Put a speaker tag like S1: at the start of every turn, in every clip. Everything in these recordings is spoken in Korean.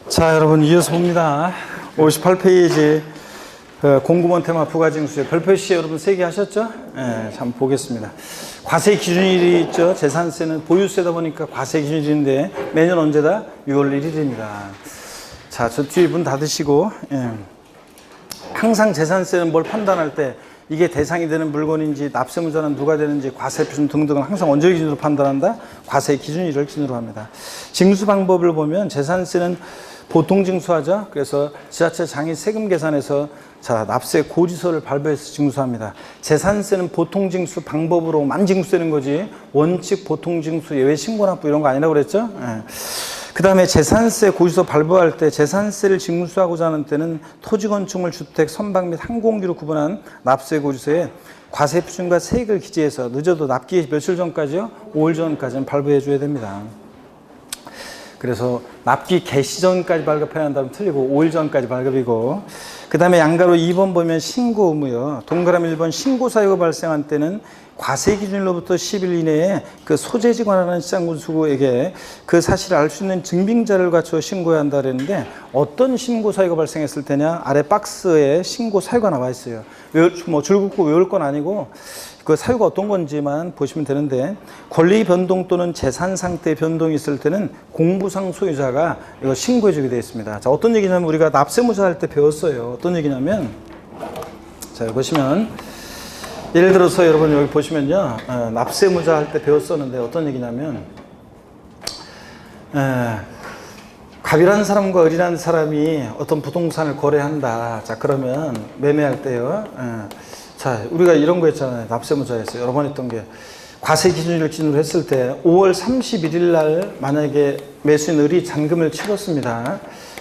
S1: 자, 여러분 이어서 봅니다. 58페이지 공구먼 테마 부가징수의 별표시 여러분 3개 하셨죠? 네, 한번 보겠습니다. 과세 기준일이 있죠. 재산세는 보유세다 보니까 과세 기준일인데 매년 언제다? 6월 1일입니다. 자, 저 뒤에 문 닫으시고 항상 재산세는 뭘 판단할 때 이게 대상이 되는 물건인지 납세무자는 누가 되는지 과세 표준 등등은 항상 언제 기준으로 판단한다? 과세 기준일을 기준으로 합니다. 징수 방법을 보면 재산세는 보통 징수하죠. 그래서 지자체 장이 세금 계산해서 자, 납세 고지서를 발부해서 징수합니다. 재산세는 보통 징수 방법으로만 징수되는 거지 원칙 보통 징수 예외 신고납부 이런 거 아니라고 그랬죠. 그 다음에 재산세 고지서 발부할 때 재산세를 징수하고자 하는 때는 토지 건축물 주택 선박 및 항공기로 구분한 납세 고지서에 과세 표준과 세액을 기재해서 늦어도 납기 며칠 전까지요? 5일 전까지는 발부해 줘야 됩니다. 그래서 납기 개시 전까지 발급해야 한다면 틀리고 5일 전까지 발급이고, 그 다음에 양가로 2번 보면 신고 의무요. 동그라미 1번 신고 사유가 발생한 때는 과세 기준일로부터 10일 이내에 그 소재지 관할하는 시장군수에게 그 사실을 알 수 있는 증빙자를 갖춰 신고해야 한다 그랬는데 어떤 신고 사유가 발생했을 때냐? 아래 박스에 신고 사유가 나와 있어요. 뭐 줄긋고 외울 건 아니고 그 사유가 어떤 건지만 보시면 되는데, 권리 변동 또는 재산 상태 변동이 있을 때는 공부상 소유자가 이거 신고해 주게 되어 있습니다. 자, 어떤 얘기냐면 우리가 납세무자 할 때 배웠어요. 어떤 얘기냐면, 자, 여기 보시면 예를 들어서 여러분 여기 보시면요, 납세무자 할 때 배웠었는데 어떤 얘기냐면, 갑이라는 사람과 을이라는 사람이 어떤 부동산을 거래한다. 자, 그러면 매매할 때요. 자, 우리가 이런 거 했잖아요. 납세무자에서 여러 번 했던 게 과세 기준일을 기준으로 했을 때 5월 31일 날 만약에 매수인 을이 잔금을 치렀습니다.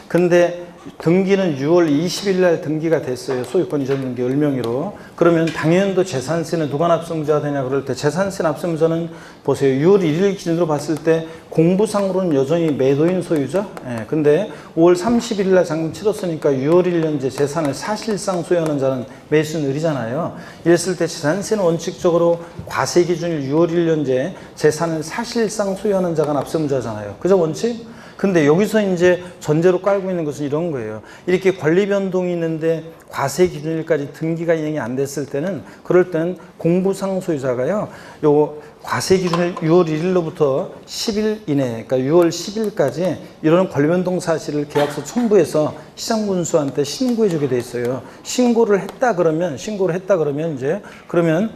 S1: 근데 등기는 6월 20일 날 등기가 됐어요. 소유권 이전 등기 을명의로. 그러면 당연도 재산세는 누가 납세무자가 되냐 그럴 때 재산세 납세무자는 보세요. 6월 1일 기준으로 봤을 때 공부상으로는 여전히 매도인 소유죠. 근데 5월 30일 날 잔금 치렀으니까 6월 1일 현재 재산을 사실상 소유하는 자는 매수인 을이잖아요. 이랬을 때 재산세는 원칙적으로 과세 기준일 6월 1일 현재 재산을 사실상 소유하는 자가 납세무자잖아요. 그죠, 원칙? 근데 여기서 이제 전제로 깔고 있는 것은 이런 거예요. 이렇게 권리 변동이 있는데 과세 기준일까지 등기가 이행이 안 됐을 때는, 그럴 때는 공부상 소유자가요, 요 과세 기준일 6월 1일로부터 10일 이내, 그러니까 6월 10일까지 이런 권리 변동 사실을 계약서 첨부해서 시장군수한테 신고해 주게 돼 있어요. 신고를 했다 그러면 이제 그러면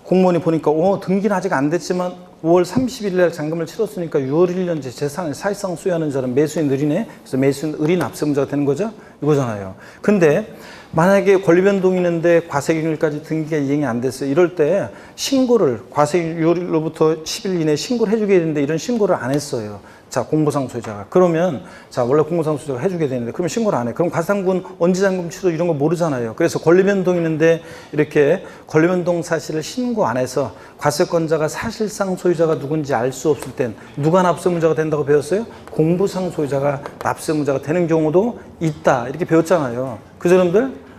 S1: 공무원이 보니까 등기는 아직 안 됐지만 5월 30일 날 잔금을 치렀으니까 6월 1일 현재 재산을 사실상 소유하는 자는 매수인 을이네. 그래서 매수인 을이 납세무자가 되는 거죠. 이거잖아요. 근데 만약에 권리 변동이 있는데 과세 기준일까지 등기가 이행이 안 됐어요. 이럴 때 신고를 과세 6월로부터 10일 이내에 신고를 해주게 되는데 이런 신고를 안 했어요. 자, 공부상 소유자가. 그러면 자, 원래 공부상 소유자가 해주게 되는데 그러면 신고를 안 해. 그럼 과세상군 언제 잔금 치러 이런 거 모르잖아요. 그래서 권리 변동이 있는데 이렇게 권리 변동 사실을 신고 안 해서 과세권자가 사실상 소유자가 누군지 알 수 없을 땐 누가 납세무자가 된다고 배웠어요? 공부상 소유자가 납세무자가 되는 경우도 있다. 이렇게 배웠잖아요. 그죠, 여러분들?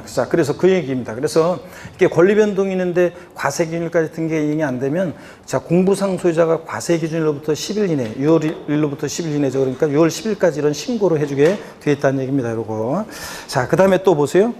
S1: 자, 그래서 그 얘기입니다. 그래서 이렇게 권리 변동이 있는데 과세 기준일까지 등기가 이행이 안 되면, 자, 공부상 소유자가 과세 기준일로부터 10일 이내, 6월 1일로부터 10일 이내죠. 그러니까 6월 10일까지 이런 신고를 해주게 되어 있다는 얘기입니다. 요거. 자, 그 다음에 또 보세요.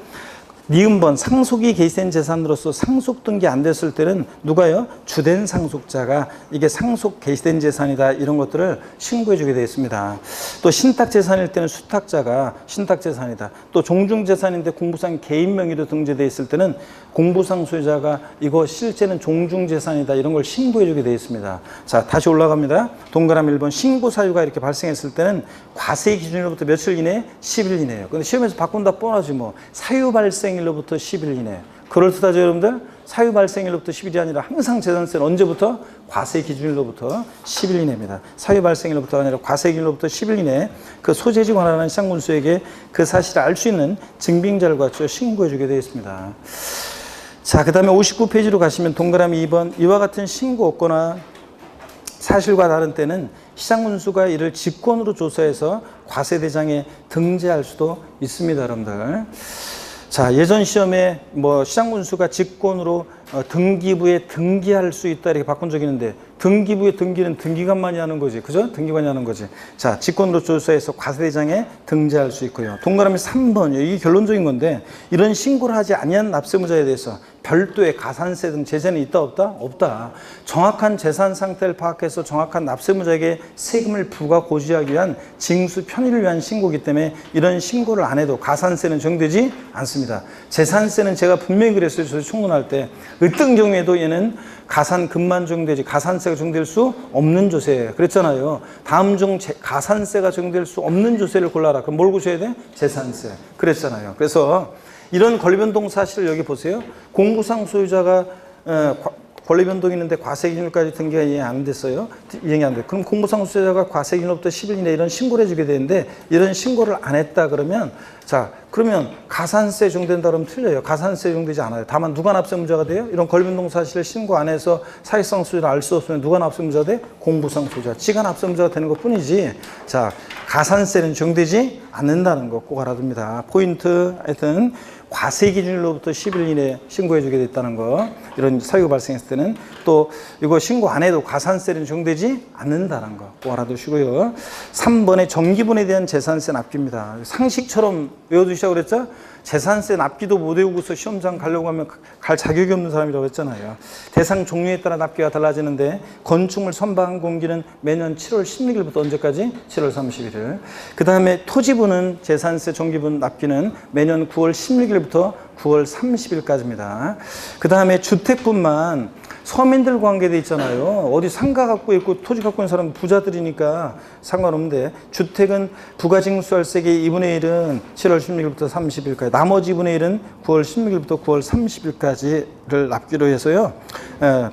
S1: 니은번 상속이 개시된 재산으로서 상속 등기 안 됐을 때는 누가요? 주된 상속자가 이게 상속 개시된 재산이다 이런 것들을 신고해 주게 되어 있습니다. 또 신탁 재산일 때는 수탁자가 신탁 재산이다. 또 종중 재산인데 공부상 개인 명의로 등재되어 있을 때는 공부상 소유자가 이거 실제는 종중 재산이다 이런 걸 신고해 주게 되어 있습니다. 자, 다시 올라갑니다. 동그라미 1번 신고 사유가 이렇게 발생했을 때는 과세 기준일로부터 며칠 이내? 10일 이내예요. 근데 시험에서 바꾼다 뻔하지 뭐. 사유 발생일로부터 10일 이내. 그렇다죠, 여러분들? 사유 발생일로부터 10일이 아니라 항상 재산세는 언제부터? 과세 기준일로부터 10일 이내입니다. 사유 발생일로부터가 아니라 과세 기준일로부터 10일 이내 그 소재지 관할하는 시장군수에게 그 사실을 알 수 있는 증빙자를 갖춰 신고해 주게 되어 있습니다. 자, 그 다음에 59페이지로 가시면 동그라미 2번 이와 같은 신고 없거나 사실과 다른 때는 시장군수가 이를 직권으로 조사해서 과세대장에 등재할 수도 있습니다, 여러분들. 자, 예전 시험에 뭐 시장군수가 직권으로 등기부에 등기할 수 있다 이렇게 바꾼 적이 있는데 등기부의 등기는 등기관만이 하는 거지. 그죠? 등기관이 하는 거지. 자, 직권으로 조사해서 과세대장에 등재할 수 있고요. 동그라미 3번. 이게 결론적인 건데, 이런 신고를 하지 아니한 납세무자에 대해서 별도의 가산세 등 제재는 있다 없다? 없다. 정확한 재산 상태를 파악해서 정확한 납세무자에게 세금을 부과 고지하기 위한 징수 편의를 위한 신고이기 때문에 이런 신고를 안 해도 가산세는 적용되지 않습니다. 재산세는 제가 분명히 그랬어요. 저희 총론할 때. 어떤 경우에도 얘는 가산금만 적용되지 가산세가 적용될 수 없는 조세예요. 그랬잖아요. 다음 중 가산세가 적용될 수 없는 조세를 골라라. 그럼 뭘 고셔야 돼? 재산세. 그랬잖아요. 그래서 이런 권리변동 사실을 여기 보세요. 공구상 소유자가 권리변동이 있는데 과세기준일까지 등기가 이행 안 됐어요. 이행이 안 돼. 그럼 공구상 소유자가 과세기준일로부터 10일 이내에 이런 신고를 해주게 되는데 이런 신고를 안 했다 그러면 자 그러면 가산세 적용된다 그러면 틀려요. 가산세 적용되지 않아요. 다만 누가 납세무자가 돼요? 이런 권리변동 사실을 신고 안 해서 사실상 소유를 알 수 없으면 누가 납세무자가 돼? 공구상 소유자. 지가 납세무자가 되는 것 뿐이지. 자 가산세는 적용되지 않는다는 거 꼭 알아둡니다. 포인트 하여튼 과세 기준일로부터 10일 이내에 신고해 주게 됐다는 거. 이런 사유가 발생했을 때는 또 이거 신고 안 해도 가산세는 적용되지 않는다는 거 꼭 알아두시고요. 3번에 정기분에 대한 재산세 납기입니다. 상식처럼 외워두시라고 그랬죠? 재산세 납기도 못 외우고서 시험장 가려고 하면 갈 자격이 없는 사람이라고 했잖아요. 대상 종류에 따라 납기가 달라지는데 건축물 선박 공기는 매년 7월 16일부터 언제까지? 7월 31일. 그 다음에 토지분은 재산세 정기분 납기는 매년 9월 16일부터 9월 30일까지입니다. 그 다음에 주택분만 서민들 관계돼 있잖아요. 어디 상가 갖고 있고 토지 갖고 있는 사람은 부자들이니까 상관없는데 주택은 부가징수월세기 2분의 1은 7월 16일부터 30일까지 나머지 2분의 1은 9월 16일부터 9월 30일까지를 납기로 해서요.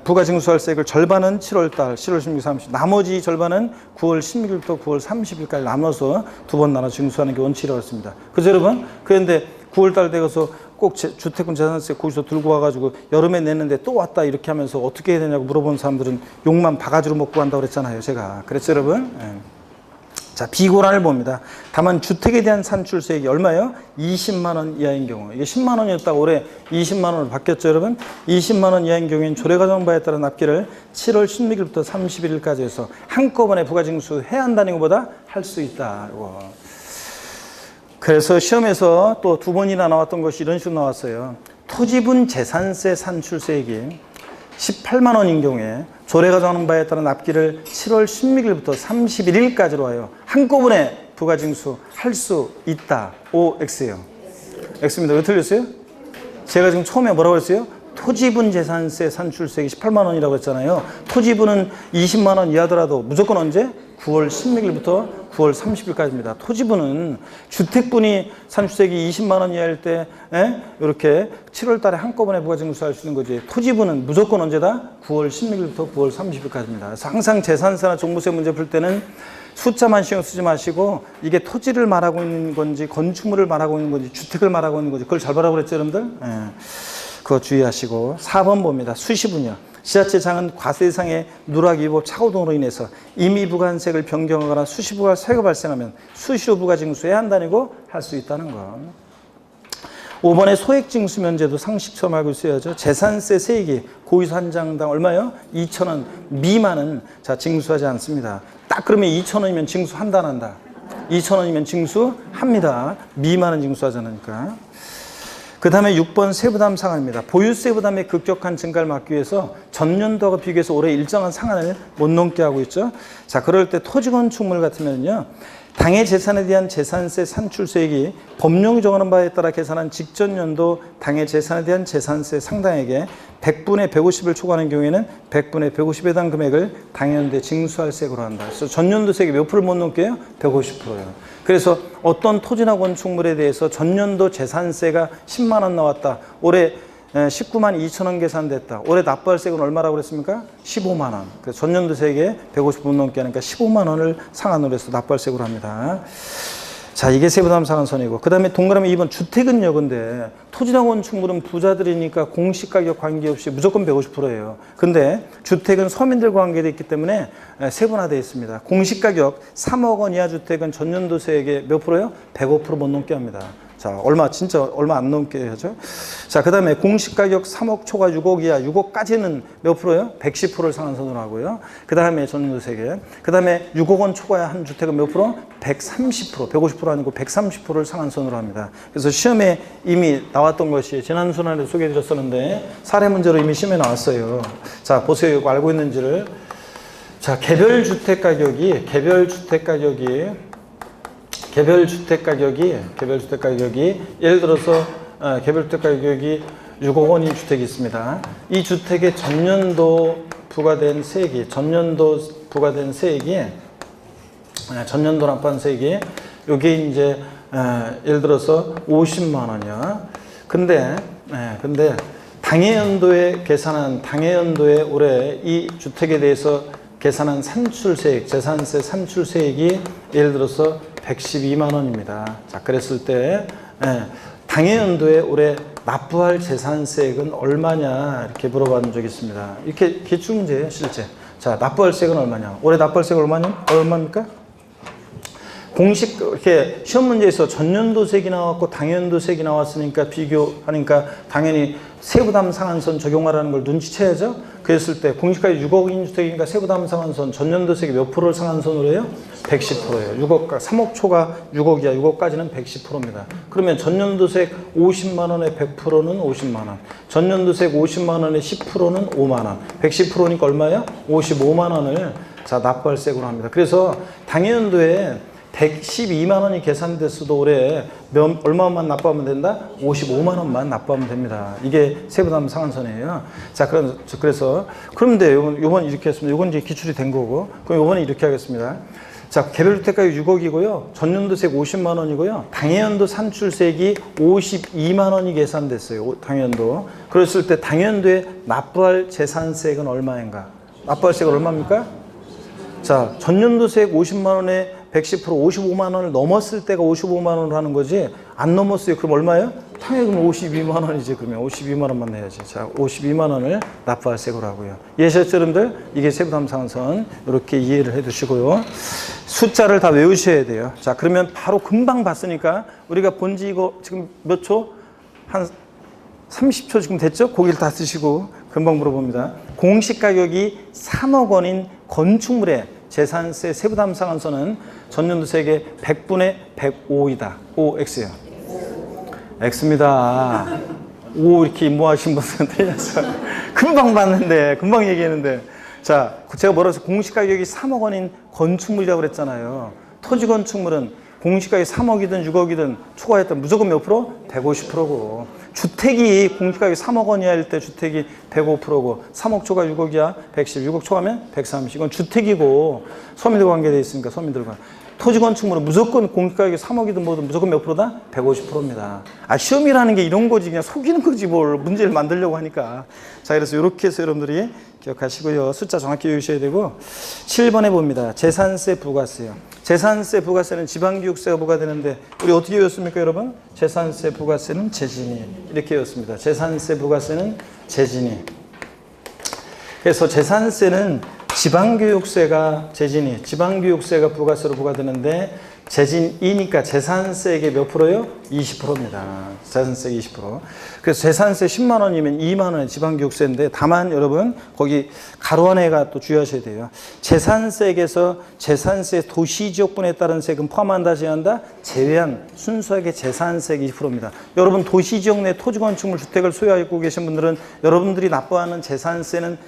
S1: 부가징수월세액을 절반은 7월달 7월 16일 30일 나머지 절반은 9월 16일부터 9월 30일까지 나눠서 두 번 나눠 징수하는 게 원칙이라고 했습니다. 그죠 여러분? 그런데 9월달 되어서 꼭 주택은 재산세 거기서 들고 와가지고 여름에 냈는데 또 왔다 이렇게 하면서 어떻게 해야 되냐고 물어보는 사람들은 욕만 바가지로 먹고 간다고 그랬잖아요. 제가. 그랬죠 여러분? 예. 자 비고란을 봅니다. 다만 주택에 대한 산출세액이 얼마예요? 20만 원 이하인 경우. 이게 10만 원이었다가 올해 20만 원으로 바뀌었죠 여러분? 20만 원 이하인 경우에는 조례가정 바에 따라 납기를 7월 16일부터 31일까지 해서 한꺼번에 부가징수 해야 한다는 것보다 할 수 있다. 이거. 그래서 시험에서 또 두 번이나 나왔던 것이 이런 식으로 나왔어요. 토지분 재산세 산출세액이 18만 원인 경우에 조례가 정하는 바에 따른 납기를 7월 16일부터 31일까지로 하여 한꺼번에 부가징수 할 수 있다. OX예요. X입니다. 왜 틀렸어요? 제가 지금 처음에 뭐라고 했어요? 토지분 재산세 산출세액이 18만 원이라고 했잖아요. 토지분은 20만 원 이하더라도 무조건 언제? 9월 16일부터 9월 30일까지입니다. 토지분은 주택분이 산출세액이 20만 원 이하일 때 이렇게 7월 달에 한꺼번에 부가징수할 수 있는 거지. 토지분은 무조건 언제다? 9월 16일부터 9월 30일까지입니다. 그래서 항상 재산세나 종부세 문제 풀 때는 숫자만 신경 쓰지 마시고 이게 토지를 말하고 있는 건지 건축물을 말하고 있는 건지 주택을 말하고 있는 건지 그걸 잘 보라고 그랬죠 여러분들? 그거 주의하시고 4번 봅니다. 수시분이요. 지자체장은 과세상의 누락위법 착오 등으로 인해서 임의부관세액을 변경하거나 수시부가 세가 발생하면 수시로 부가징수해야 한다고 할 수 있다는 거. 5번에 소액징수 면제도 상식처럼 알고 있어야죠. 재산세 세액이 고의서 한 장당 얼마요? 2,000원 미만은 자 징수하지 않습니다. 딱 그러면 2,000원이면 징수한다 안 한다? 2,000원이면 징수합니다. 미만은 징수하지 않으니까. 그 다음에 6번 세부담 상한입니다. 보유세 부담의 급격한 증가를 막기 위해서 전년도와 비교해서 올해 일정한 상한을 못 넘게 하고 있죠. 자, 그럴 때 토지건축물 같으면요. 당해 재산에 대한 재산세 산출세액이 법령이 정하는 바에 따라 계산한 직전 연도 당해 재산에 대한 재산세 상당액의 100분의 150을 초과하는 경우에는 100분의 150에 해당 금액을 당해연도에 징수할 세액으로 한다. 그래서 전년도 세액이 몇 프로를 못 넘게요? 150%예요. 그래서 어떤 토지나 건축물에 대해서 전년도 재산세가 10만 원 나왔다. 올해 19만 2천 원 계산됐다. 올해 납부할 세액은 얼마라고 그랬습니까? 15만 원. 그래서 전년도 세액에 150분 넘게 하니까 15만 원을 상한으로 해서 납부할 세액으로 합니다. 자, 이게 세부담 상한선이고. 그 다음에 동그라미 2번 주택은요. 근데 토지나 건축물은 부자들이니까 공시가격 관계없이 무조건 150%예요. 근데 주택은 서민들과 관계되어 있기 때문에 세분화되어 있습니다. 공시가격 3억 원 이하 주택은 전년도 세액의 몇 프로요? 105% 못 넘게 합니다. 자, 진짜 얼마 안 넘게 하죠. 자, 그 다음에 공시가격 3억 초과 6억 이하, 6억까지는 몇 프로요? 110%를 상한선으로 하고요. 그 다음에 전년도 세계. 그 다음에 6억 원 초과의 한 주택은 몇 프로? 130%, 150% 아니고 130%를 상한선으로 합니다. 그래서 시험에 이미 나왔던 것이 지난 시간에 소개해드렸었는데 사례 문제로 이미 시험에 나왔어요. 자, 보세요. 이거 알고 있는지를. 자, 개별 주택 가격이 예를 들어서 개별 주택 가격이 6억 원인 주택이 있습니다. 이 주택의 전년도 부과된 세액이 전년도 납부한 세액이 요게 이제 예를 들어서 50만 원이야. 근데 당해연도에 올해 이 주택에 대해서 계산한 산출세액, 재산세 산출세액이 예를 들어서 112만 원입니다. 자, 그랬을 때 당해연도에 올해 납부할 재산세액은 얼마냐 이렇게 물어본 적이 있습니다. 이렇게 기출문제예요, 실제. 자, 납부할 세액은 얼마냐? 올해 납부할 세액은 얼마입니까? 공식 이렇게 시험 문제에서 전년도세액이 나왔고 당연도세액이 나왔으니까 비교하니까 당연히 세부담 상한선 적용하라는 걸 눈치채야죠. 그랬을 때 공시가격 6억인 주택이니까 세부담 상한선 전년도세액이 몇 프로를 상한선으로 해요? 110%예요. 3억 초과 6억 이하 6억까지는 110%입니다. 그러면 전년도세액 50만 원의 100%는 50만 원. 전년도세액 50만 원의 10%는 5만 원. 110%니까 얼마예요? 55만 원을 자, 납부할 세액으로 합니다. 그래서 당연도에 112만 원이 계산됐어도 올해 얼마만 납부하면 된다? 55만 원만 납부하면 됩니다. 이게 세부담 상한선이에요. 자, 그래서 그런데 요번 이렇게 했습니다. 요건 이제 기출이 된 거고. 그럼 요번에 이렇게 하겠습니다. 자, 개별주택가격 6억이고요. 전년도세액 50만 원이고요. 당해연도 산출세액이 52만 원이 계산됐어요. 당해연도. 그랬을 때 당해연도에 납부할 재산세액은 얼마인가? 납부할 세액은 얼마입니까? 자, 전년도세액 50만 원에 110% 55만 원을 넘었을 때가 55만 원으로 하는 거지 안 넘었어요. 그럼 얼마예요? 당연히 52만 원이지. 그러면 52만 원만 내야지. 자, 52만 원을 납부할 세액으로 하고요. 이해하셨죠, 여러분들? 이게 세부담 상한선 이렇게 이해를 해두시고요. 숫자를 다 외우셔야 돼요. 자, 그러면 바로 금방 봤으니까 우리가 본지 이거 지금 몇 초? 한 30초 지금 됐죠? 고기를 다 쓰시고 금방 물어봅니다. 공시가격이 3억 원인 건축물의 재산세 세부담 상한선은 전년도세액의 100분의 105이다. 5X요. X입니다. 5 이렇게 임모하신 분들은 틀렸어요. 금방 봤는데, 금방 얘기했는데. 자, 제가 뭐라고 해서 공시가격이 3억 원인 건축물이라고 그랬잖아요. 토지 건축물은 공시가격이 3억이든 6억이든 초과했던 무조건 몇 프로? 150%고. 주택이 공시가격이 3억 원이할 때 주택이 105%고 3억 초과 6억이야 110, 6억 초과면 130. 이건 주택이고 서민들 관계되어 있으니까 서민들과. 토지 건축물은 무조건 공시가격이 3억이든 뭐든 무조건 몇 프로다? 150%입니다. 아, 시험이라는 게 이런 거지. 그냥 속이는 거지 뭘 문제를 만들려고 하니까. 자, 그래서 이렇게 해서 여러분들이 기억하시고요. 숫자 정확히 외우셔야 되고 7번에 봅니다. 재산세 부가세요. 재산세 부가세는 지방교육세가 부과되는데 우리 어떻게 외웠습니까, 여러분? 재산세 부가세는 재진이 이렇게 외웠습니다. 재산세 부가세는 재진이. 그래서 재산세는 지방교육세가 재진이, 지방교육세가 부가세로 부과되는데 재진이니까 재산세액의 몇 프로요? 20%입니다. 재산세액 20%. 그래서 재산세 10만 원이면 2만 원의 지방교육세인데 다만 여러분 거기 가로 안에가 또 주의하셔야 돼요. 재산세액에서 재산세 도시지역분에 따른 세금 포함한다 제외한다? 제외한 순수하게 재산세액 20%입니다. 여러분 도시지역 내 토지건축물 주택을 소유하고 계신 분들은 여러분들이 납부하는 재산세는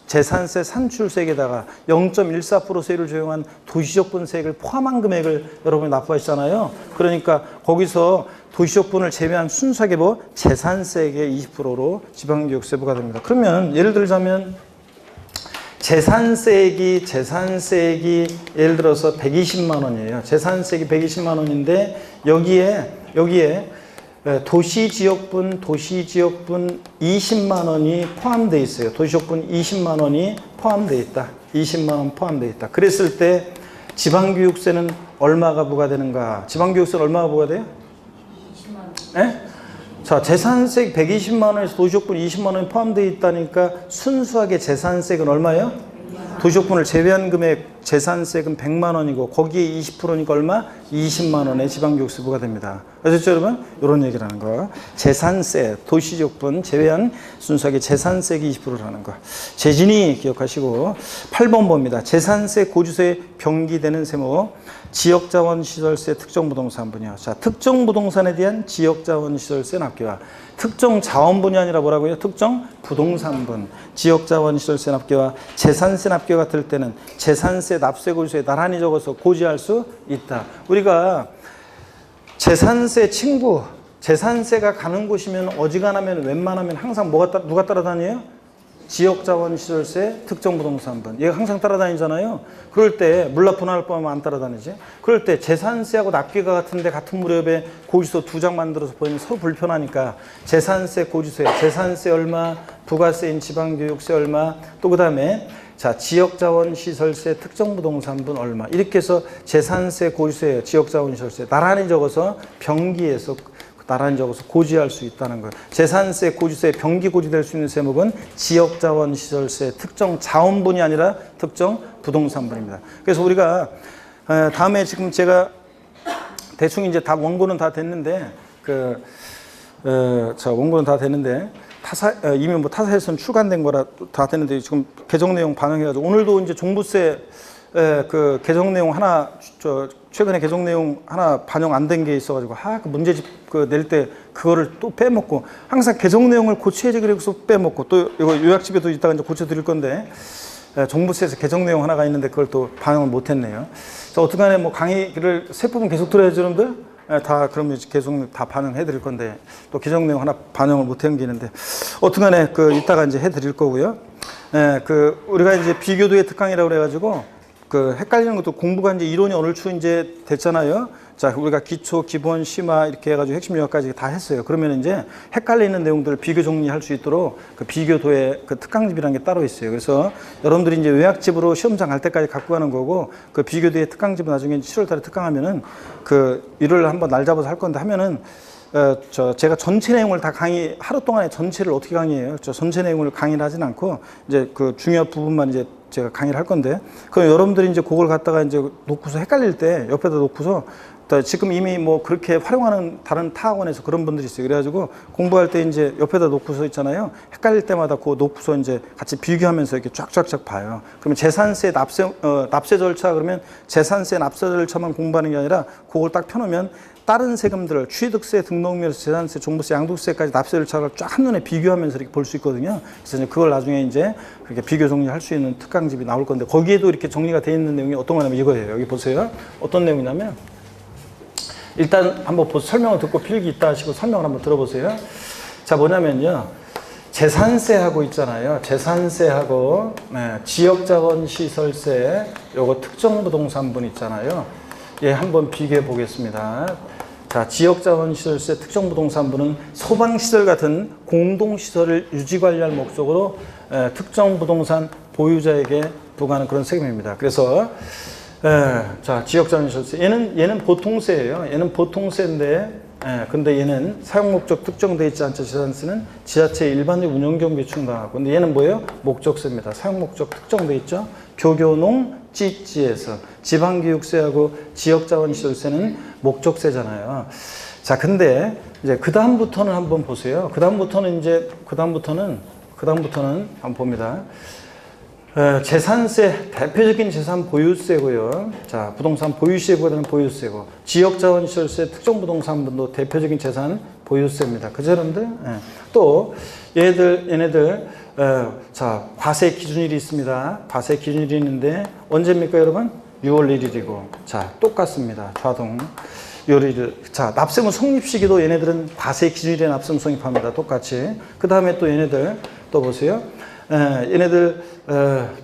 S1: 재산세 산출세액에다가 0.14% 세율을 적용한 도시적분세액을 포함한 금액을 여러분이 납부하시잖아요. 그러니까 거기서 도시적분을 제외한 순수하게 뭐 재산세액의 20%로 지방교육세부가 됩니다. 그러면 예를 들자면 재산세액이 예를 들어서 120만 원이에요. 재산세액이 120만 원인데 여기에 도시지역분 20만 원이 포함되어 있어요. 도시지역분 20만 원이 포함되어 있다. 20만 원 포함되어 있다. 그랬을 때 지방교육세는 얼마가 부과되는가? 지방교육세는 얼마가 부과돼요? 20만 원. 예? 자, 재산세액 120만 원에서 도시지역분 20만 원이 포함되어 있다니까 순수하게 재산세액은 얼마예요? 도시지역분을 제외한 금액 재산세금 100만 원이고 거기에 20%니까 얼마? 20만 원의 지방교육세 부과됩니다. 그래서 여러분 이런 얘기를 하는 거. 재산세, 도시지역분 제외한 순수하게 재산세액이 20%라는 거. 재진이 기억하시고 8번 봅니다. 재산세, 고주세 병기되는 세목. 지역자원시설세, 특정부동산분이요. 자, 특정부동산에 대한 지역자원시설세 납기와 특정 자원분이 아니라 뭐라고요? 특정 부동산분, 지역자원시설세 납기와 재산세 납기가 같을 때는 재산세, 납세, 고주세에 나란히 적어서 고지할 수 있다. 우리가 재산세 친구, 재산세가 가는 곳이면 어지간하면 웬만하면 항상 누가 따라다녀요? 지역자원시설세, 특정부동산분. 얘가 항상 따라다니잖아요. 그럴 때 물납분할 뻔하면 안 따라다니지. 그럴 때 재산세하고 납기가 같은데 같은 무렵에 고지서 2장 만들어서 보이면 서로 불편하니까 재산세, 고지세, 재산세 얼마, 부가세인 지방교육세 얼마, 또 그 다음에 자, 지역자원시설세, 특정부동산분 얼마. 이렇게 해서 재산세, 고지세, 지역자원시설세 나란히 적어서 병기에서 나란히 적어서 고지할 수 있다는 거예요. 재산세, 고지세, 병기 고지될 수 있는 세목은 지역자원시설세, 특정 자원분이 아니라 특정 부동산분입니다. 그래서 우리가 다음에 지금 제가 대충 이제 다 원고는 다 됐는데 원고는 다 됐는데 이미 뭐 타사에서는 출간된 거라 다 됐는데 지금 개정 내용 반영해가지고 오늘도 이제 종부세 그 개정 내용 하나 최근에 개정 내용 하나 반영 안 된 게 있어가지고 그 문제집 낼 때 그거를 또 빼먹고 항상 개정 내용을 고쳐야지 그래서 빼먹고 또 이거 요약집에도 이따가 이제 고쳐드릴 건데 종부세에서 개정 내용 하나가 있는데 그걸 또 반영을 못했네요. 자, 어떻게간에 뭐 강의를 세 부분 계속 들어야죠, 여러분들. 다 그러면 계속 다 반영해드릴 건데 또 개정 내용 하나 반영을 못한 게 있는데 어떻게간에 이따가 이제 해드릴 거고요. 우리가 이제 비교도의 특강이라고 그래가지고. 헷갈리는 것도 공부가 이제 이론이 얼추 이제 됐잖아요. 자, 우리가 기초, 기본, 심화 이렇게 해가지고 핵심 요약까지 다 했어요. 그러면 이제 헷갈리는 내용들을 비교 정리할 수 있도록 비교도의 특강집이라는 게 따로 있어요. 그래서 여러분들이 이제 요약집으로 시험장 갈 때까지 갖고 가는 거고 비교도의 특강집은 나중에 7월 달에 특강하면은 일요일 한번 날 잡아서 할 건데 하면은 제가 전체 내용을 다 하루 동안에 전체를 어떻게 강의해요? 전체 내용을 강의를 하진 않고, 이제 중요한 부분만 이제 제가 강의를 할 건데, 그럼 여러분들이 이제 그걸 갖다가 이제 놓고서 헷갈릴 때 옆에다 놓고서, 지금 이미 뭐 그렇게 활용하는 다른 타 학원에서 그런 분들이 있어요. 그래가지고 공부할 때 이제 옆에다 놓고서 있잖아요. 헷갈릴 때마다 그거 놓고서 이제 같이 비교하면서 이렇게 쫙쫙쫙 봐요. 그러면 재산세 납세 절차 그러면 재산세 납세 절차만 공부하는 게 아니라 그걸 딱 펴놓으면 다른 세금들을 취득세, 등록료세, 재산세, 종부세, 양도세까지 납세 절차를 쫙 한눈에 비교하면서 이렇게 볼 수 있거든요. 그래서 이제 그걸 나중에 이제 그렇게 비교 정리할 수 있는 특강집이 나올 건데 거기에도 이렇게 정리가 되어 있는 내용이 어떤 거냐면 이거예요. 여기 보세요. 어떤 내용이냐면 일단 한번 설명을 듣고 필기 있다 하시고 설명을 한번 들어보세요. 자, 뭐냐면요. 재산세하고 있잖아요. 재산세하고 지역자원시설세, 요거 특정부동산분 있잖아요. 예, 한번 비교해 보겠습니다. 자, 지역자원시설세, 특정부동산분은 소방시설 같은 공동시설을 유지관리할 목적으로 특정부동산 보유자에게 부과하는 그런 세금입니다. 그래서 자, 지역자원시설세 얘는 보통세예요. 얘는 보통세인데 근데 얘는 사용목적 특정되어 있지 않죠. 재산세는 지자체의 일반적 운영경비 충당하고, 근데 얘는 뭐예요? 목적세입니다. 사용목적 특정되어 있죠. 교교농 찌찌에서 지방교육세하고 지역자원시설세는 목적세잖아요. 자, 근데 이제 그 다음부터는 한번 보세요. 그 다음부터는 한번 봅니다. 재산세, 대표적인 재산 보유세고요. 자, 부동산 보유시에보다는 보유세고, 지역자원시설세, 특정부동산분도 대표적인 재산 보유세입니다. 그죠, 여러분들? 또 얘네들 자, 과세 기준일이 있습니다. 과세 기준일이 있는데 언제입니까, 여러분? 6월 1일이고, 자, 똑같습니다. 좌동. 6월 1일. 자, 납세무 성립시기도 얘네들은 과세 기준일에 납세무 성립합니다. 똑같이. 그 다음에 또 얘네들 또 보세요. 얘네들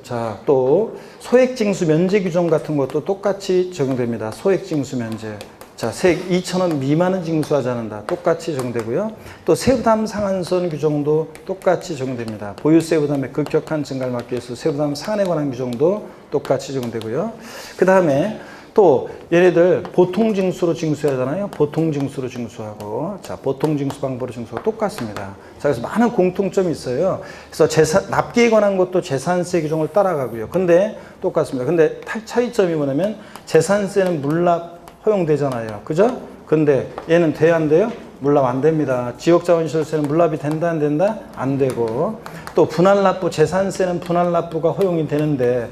S1: 자, 또 소액징수 면제 규정 같은 것도 똑같이 적용됩니다. 소액징수 면제. 자, 세액 2,000원 미만은 징수하지 않는다. 똑같이 적용되고요. 또 세부담 상한선 규정도 똑같이 적용됩니다. 보유세 부담의 급격한 증가를 막기 위해서 세부담 상한에 관한 규정도 똑같이 적용되고요. 그 다음에 또 얘네들 보통징수로 징수하잖아요. 보통징수로 징수하고, 자, 보통징수 방법으로 징수하고 똑같습니다. 자, 그래서 많은 공통점이 있어요. 그래서 납기에 관한 것도 재산세 규정을 따라가고요. 근데 똑같습니다. 근데 차이점이 뭐냐면 재산세는 물납 허용되잖아요. 그죠? 근데 얘는 돼야 안 돼요? 물납 안 됩니다. 지역자원시설세는 물납이 된다 안 된다? 안 되고, 또 분할납부 재산세는 분할납부가 허용이 되는데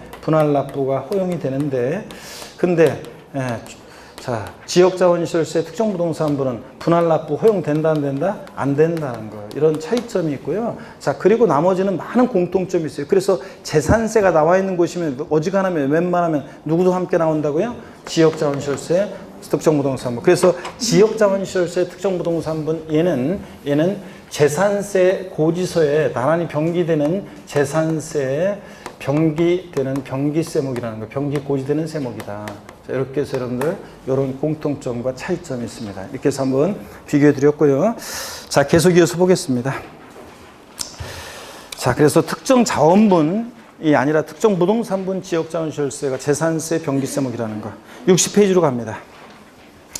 S1: 근데 자, 지역자원시설세 특정부동산부는 분할납부 허용된다 안 된다? 안 된다는 거. 이런 차이점이 있고요. 자, 그리고 나머지는 많은 공통점이 있어요. 그래서 재산세가 나와 있는 곳이면 어지간하면 웬만하면 누구도 함께 나온다고요? 지역자원시설세 특정부동산부. 그래서 지역자원시설세 특정부동산부 얘는 재산세 고지서에 나란히 병기되는 재산세 병기되는 병기세목이라는 거. 병기 고지되는 세목이다. 자, 이렇게 해서 여러분들 이런 공통점과 차이점이 있습니다. 이렇게 해서 한번 비교해 드렸고요. 자, 계속 이어서 보겠습니다. 자, 그래서 특정 자원분이 아니라 특정 부동산분 지역자원시설세가 재산세 병기세목이라는 거. 60페이지로 갑니다.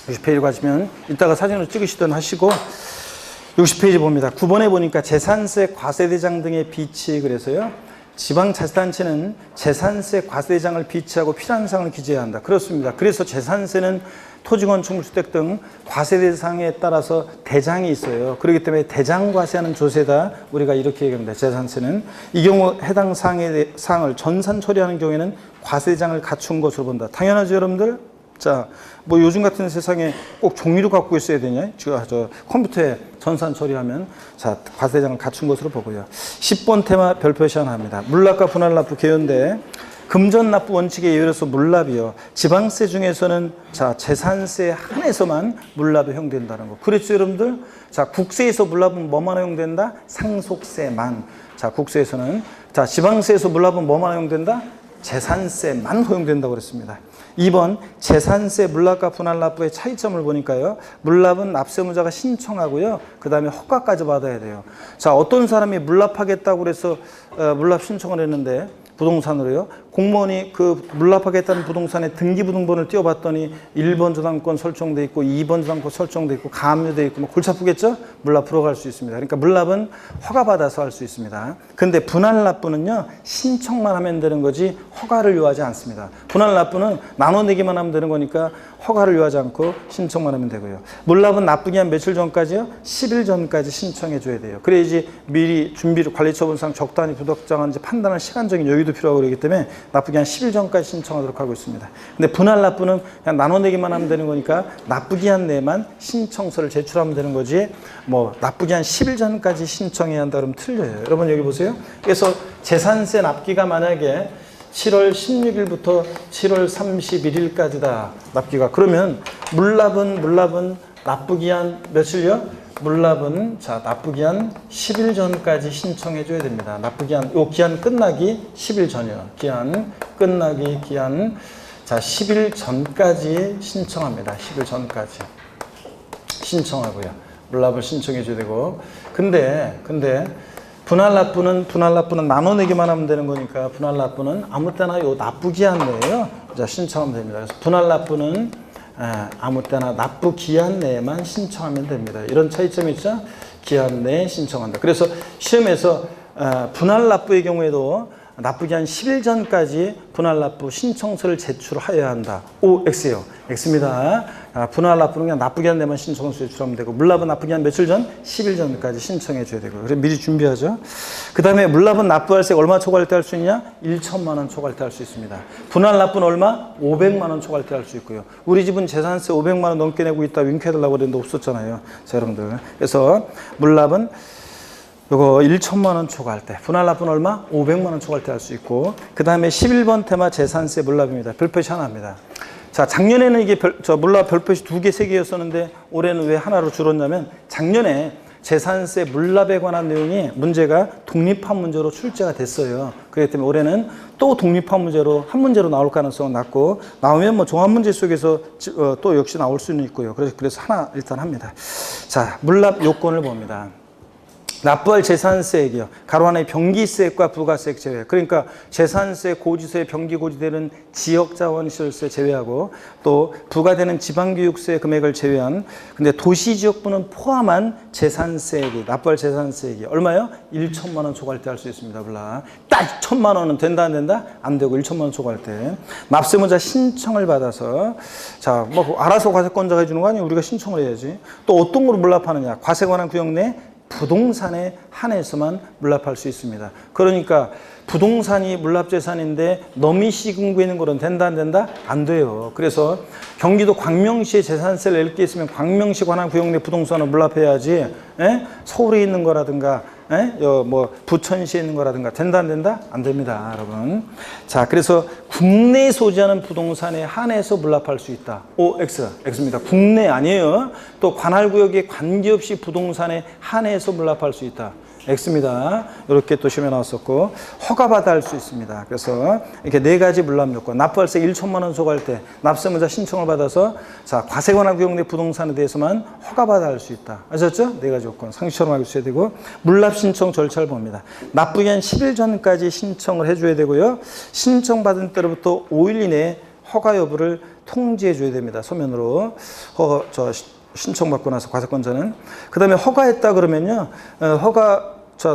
S1: 60페이지 가시면 이따가 사진으로 찍으시든 하시고 60페이지 봅니다. 9번에 보니까 재산세 과세대장 등의 비치 그래서요. 지방자치단체는 재산세 과세대장을 비치하고 필요한 사항을 기재해야 한다. 그렇습니다. 그래서 재산세는 토지건축물주택 등 과세대상에 따라서 대장이 있어요. 그렇기 때문에 대장 과세하는 조세다. 우리가 이렇게 얘기합니다. 재산세는 이 경우 해당 사항을 전산 처리하는 경우에는 과세대장을 갖춘 것으로 본다. 당연하죠, 여러분들? 자, 뭐 요즘 같은 세상에 꼭 종이로 갖고 있어야 되냐? 저 컴퓨터에 전산 처리하면 자, 과세대장을 갖춘 것으로 보고요. 10번 테마 별표 시한합니다. 물납과 분할납부 개요인데 금전납부 원칙에 예외로서 물납이요. 지방세 중에서는 자, 재산세 한에서만 물납이 허용된다는 거. 그렇죠, 여러분들? 자, 국세에서 물납은 뭐만 허용된다? 상속세만. 자, 국세에서는 자, 지방세에서 물납은 뭐만 허용된다? 재산세만 허용된다고 그랬습니다. 2번 재산세 물납과 분할납부의 차이점을 보니까요. 물납은 납세무자가 신청하고요. 그 다음에 허가까지 받아야 돼요. 자, 어떤 사람이 물납하겠다고 그래서 물납 신청을 했는데 부동산으로요. 공무원이 그 물납하겠다는 부동산에 등기부등본을 띄워봤더니 1번 저당권 설정돼 있고 2번 저당권 설정돼 있고 가압류돼 있고 뭐 골치 아프겠죠? 물납 불허갈 수 있습니다. 그러니까 물납은 허가받아서 할 수 있습니다. 근데 분할납부는요. 신청만 하면 되는 거지 허가를 요하지 않습니다. 분할납부는 나눠내기만 하면 되는 거니까 허가를 요하지 않고 신청만 하면 되고요. 물납은 납부기 한 며칠 전까지요? 10일 전까지 신청해 줘야 돼요. 그래야지 미리 준비를 관리처분상 적당히 부적정한지 판단할 시간적인 여유도 필요하고 그러기 때문에 납부기 한 10일 전까지 신청하도록 하고 있습니다. 근데 분할납부는 그냥 나눠내기만 하면 되는 거니까 납부기한 내만 신청서를 제출하면 되는 거지 뭐 납부기 한 10일 전까지 신청해야 한다 그러면 틀려요. 여러분 여기 보세요. 그래서 재산세 납기가 만약에 7월 16일부터 7월 31일까지다. 납기가. 그러면 물납은 납부기한 며칠요? 물납은 자, 납부기한 10일 전까지 신청해 줘야 됩니다. 납부기한 요 기한 끝나기 10일 전이요. 기한 끝나기 기한 자, 10일 전까지 신청합니다. 10일 전까지 신청하고요. 물납을 신청해 줘야 되고. 근데 분할납부는 나눠내기만 하면 되는 거니까 분할납부는 아무 때나 요 납부기한 내에요. 자, 신청하면 됩니다. 그래서 분할납부는 아무 때나 납부 기한 내에만 신청하면 됩니다. 이런 차이점이 있죠? 기한 내에 신청한다. 그래서 시험에서 분할납부의 경우에도 납부기한 10일 전까지 분할납부 신청서를 제출하여야 한다. O, X예요. X입니다. 분할납부는 그냥 납부기한 내만 신청서 제출하면 되고 물납은 납부기한 며칠 전? 10일 전까지 신청해 줘야 되고요. 그래서 미리 준비하죠. 그 다음에 물납은 납부할세 얼마 초과할 때 할 수 있냐? 1천만 원 초과할 때 할 수 있습니다. 분할납부는 얼마? 500만 원 초과할 때 할 수 있고요. 우리 집은 재산세 500만 원 넘게 내고 있다 윙크해달라고 그랬는데 없었잖아요. 자, 여러분들. 그래서 물납은 요거 1천만 원 초과할 때, 분할납부는 얼마? 500만 원 초과할 때 할 수 있고, 그 다음에 11번 테마 재산세 물납입니다. 별표시 하나입니다. 자, 작년에는 이게 물납 별표시 2개, 3개였었는데 올해는 왜 하나로 줄었냐면 작년에 재산세 물납에 관한 내용이 문제가 독립한 문제로 출제가 됐어요. 그렇기 때문에 올해는 또 독립한 문제로 한 문제로 나올 가능성은 낮고 나오면 뭐 종합 문제 속에서 또 역시 나올 수는 있고요. 그래서 하나 일단 합니다. 자, 물납 요건을 봅니다. 납부할 재산세액이요. 가로 안에 병기세액과 부가세액 제외. 그러니까 재산세, 고지세, 병기 고지되는 지역자원시설세 제외하고 또 부과되는 지방교육세 금액을 제외한 근데 도시지역부는 포함한 재산세액이 납부할 재산세액이 얼마요? 1천만 원 초과할 때 할 수 있습니다. 몰라. 딱 1천만 원은 된다 안 된다? 안 되고 1천만 원 초과할 때 납세문자 신청을 받아서 자, 뭐 알아서 과세권자가 해주는 거 아니에요? 우리가 신청을 해야지. 또 어떤 걸로 물납하느냐? 과세 관한 구역 내 부동산에 한해서만 물납할 수 있습니다. 그러니까 부동산이 물납재산인데 너미시 근구에 있는 거는 된다 안 된다? 안 돼요. 그래서 경기도 광명시에 재산세를 낼 게 있으면 광명시 관한 구역 내 부동산을 물납해야지 서울에 있는 거라든가 뭐 부천시에 있는 거라든가 된다 안 된다? 안 됩니다, 여러분. 자, 그래서 국내에 소지하는 부동산에 한해서 물납할 수 있다. X입니다. 국내 아니에요. 또 관할구역에 관계없이 부동산에 한해서 물납할 수 있다. X입니다. 이렇게 또 시험에 나왔었고 허가받아 할 수 있습니다. 그래서 이렇게 네 가지 물납 요건 납부할세 1천만 원 소과할 때 납세문자 신청을 받아서 자 과세 관할 구역 내 부동산에 대해서만 허가받아 할 수 있다. 아셨죠? 네 가지 요건 상식처럼 알고 있어야 되고 물납 신청 절차를 봅니다. 납부기한 10일 전까지 신청을 해줘야 되고요. 신청받은 때로부터 5일 이내에 허가 여부를 통지해 줘야 됩니다. 서면으로 신청받고 나서 과세권자는 그 다음에 허가했다 그러면요